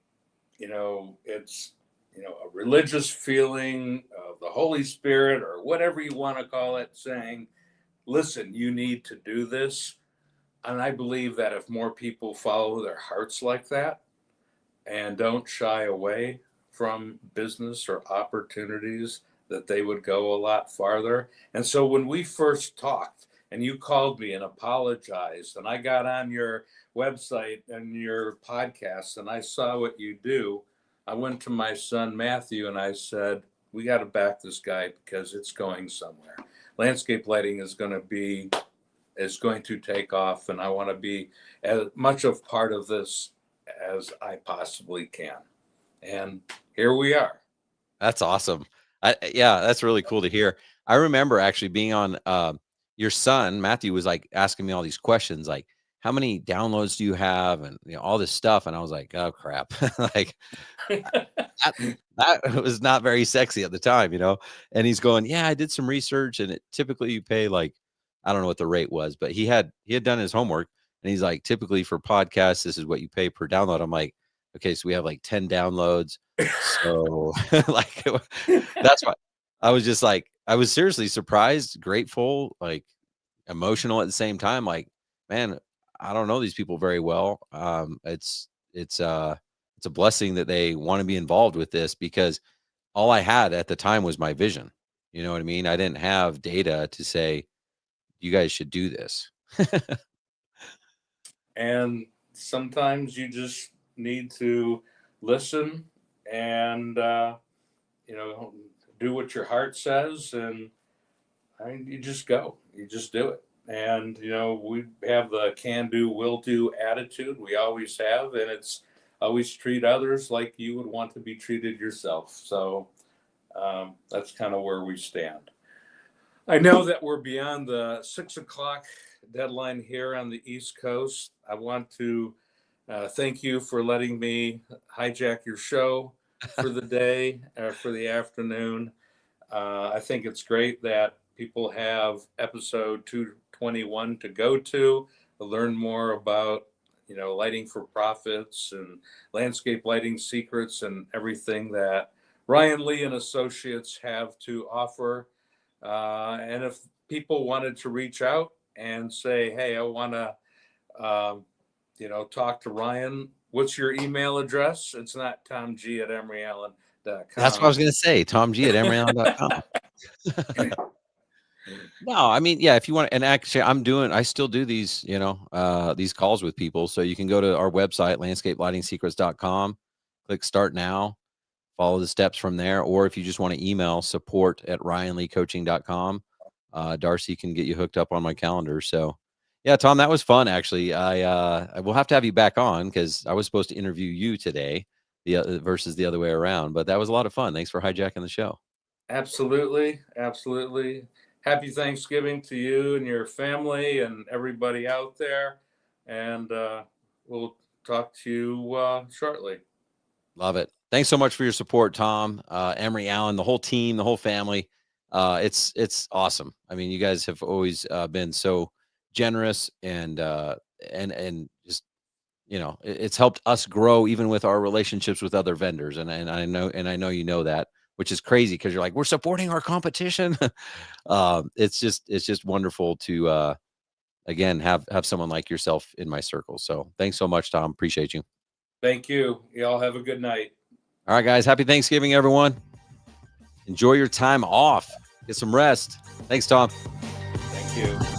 it's, a religious feeling of the Holy Spirit or whatever you want to call it, saying, listen, you need to do this. And I believe that if more people follow their hearts like that and don't shy away from business or opportunities, that they would go a lot farther. And so when we first talked and you called me and apologized, and I got on your website and your podcast and I saw what you do, I went to my son Matthew and I said, we got to back this guy because it's going somewhere. Landscape lighting is going to take off, and I want to be as much of part of this as I possibly can. And here we are. That's awesome. Yeah, that's really cool to hear. I remember actually being on your son Matthew was like asking me all these questions, like how many downloads do you have, and all this stuff, and I was like, oh crap, like that was not very sexy at the time. And he's going, yeah, I did some research, and typically you pay like, I don't know what the rate was, but he had done his homework, and he's like, typically for podcasts, this is what you pay per download. I'm like, okay, so we have like 10 downloads. So like that's why I was just like, I was seriously surprised, grateful, like emotional at the same time. Like, man, I don't know these people very well. It's a blessing that they want to be involved with this, because all I had at the time was my vision. You know what I mean? I didn't have data to say, you guys should do this. And sometimes you just need to listen and, do what your heart says. And you just go, you just do it. And, we have the can do, will do attitude. We always have. And it's always treat others like you would want to be treated yourself. So that's kind of where we stand. I know that we're beyond the 6:00 deadline here on the East Coast. I want to thank you for letting me hijack your show for the day, for the afternoon. I think it's great that people have episode 221 to go to learn more about, lighting for profits and landscape lighting secrets and everything that Ryan Lee and Associates have to offer. And if people wanted to reach out and say, hey, I want to, talk to Ryan, what's your email address? It's not tomg@emeryallen.com. That's what I was going to say. tomg@emeryallen.com. No, I mean, yeah, if you want, and actually I still do these, these calls with people. So you can go to our website, landscapelightingsecrets.com, click start now, follow the steps from there. Or if you just want to email support@ryanleecoaching.com, Darcy can get you hooked up on my calendar. So yeah, Tom, that was fun. Actually, I will have to have you back on, because I was supposed to interview you today, versus the other way around, but that was a lot of fun. Thanks for hijacking the show. Absolutely. Absolutely. Happy Thanksgiving to you and your family and everybody out there. And we'll talk to you shortly. Love it. Thanks so much for your support, Tom, Emery Allen, the whole team, the whole family. It's awesome. I mean, you guys have always been so generous, and just, it's helped us grow even with our relationships with other vendors. And I know that, which is crazy, because you're like, we're supporting our competition. It's just wonderful to again have someone like yourself in my circle. So thanks so much, Tom. Appreciate you. Thank you. Y'all have a good night. All right, guys. Happy Thanksgiving, everyone. Enjoy your time off. Get some rest. Thanks, Tom. Thank you.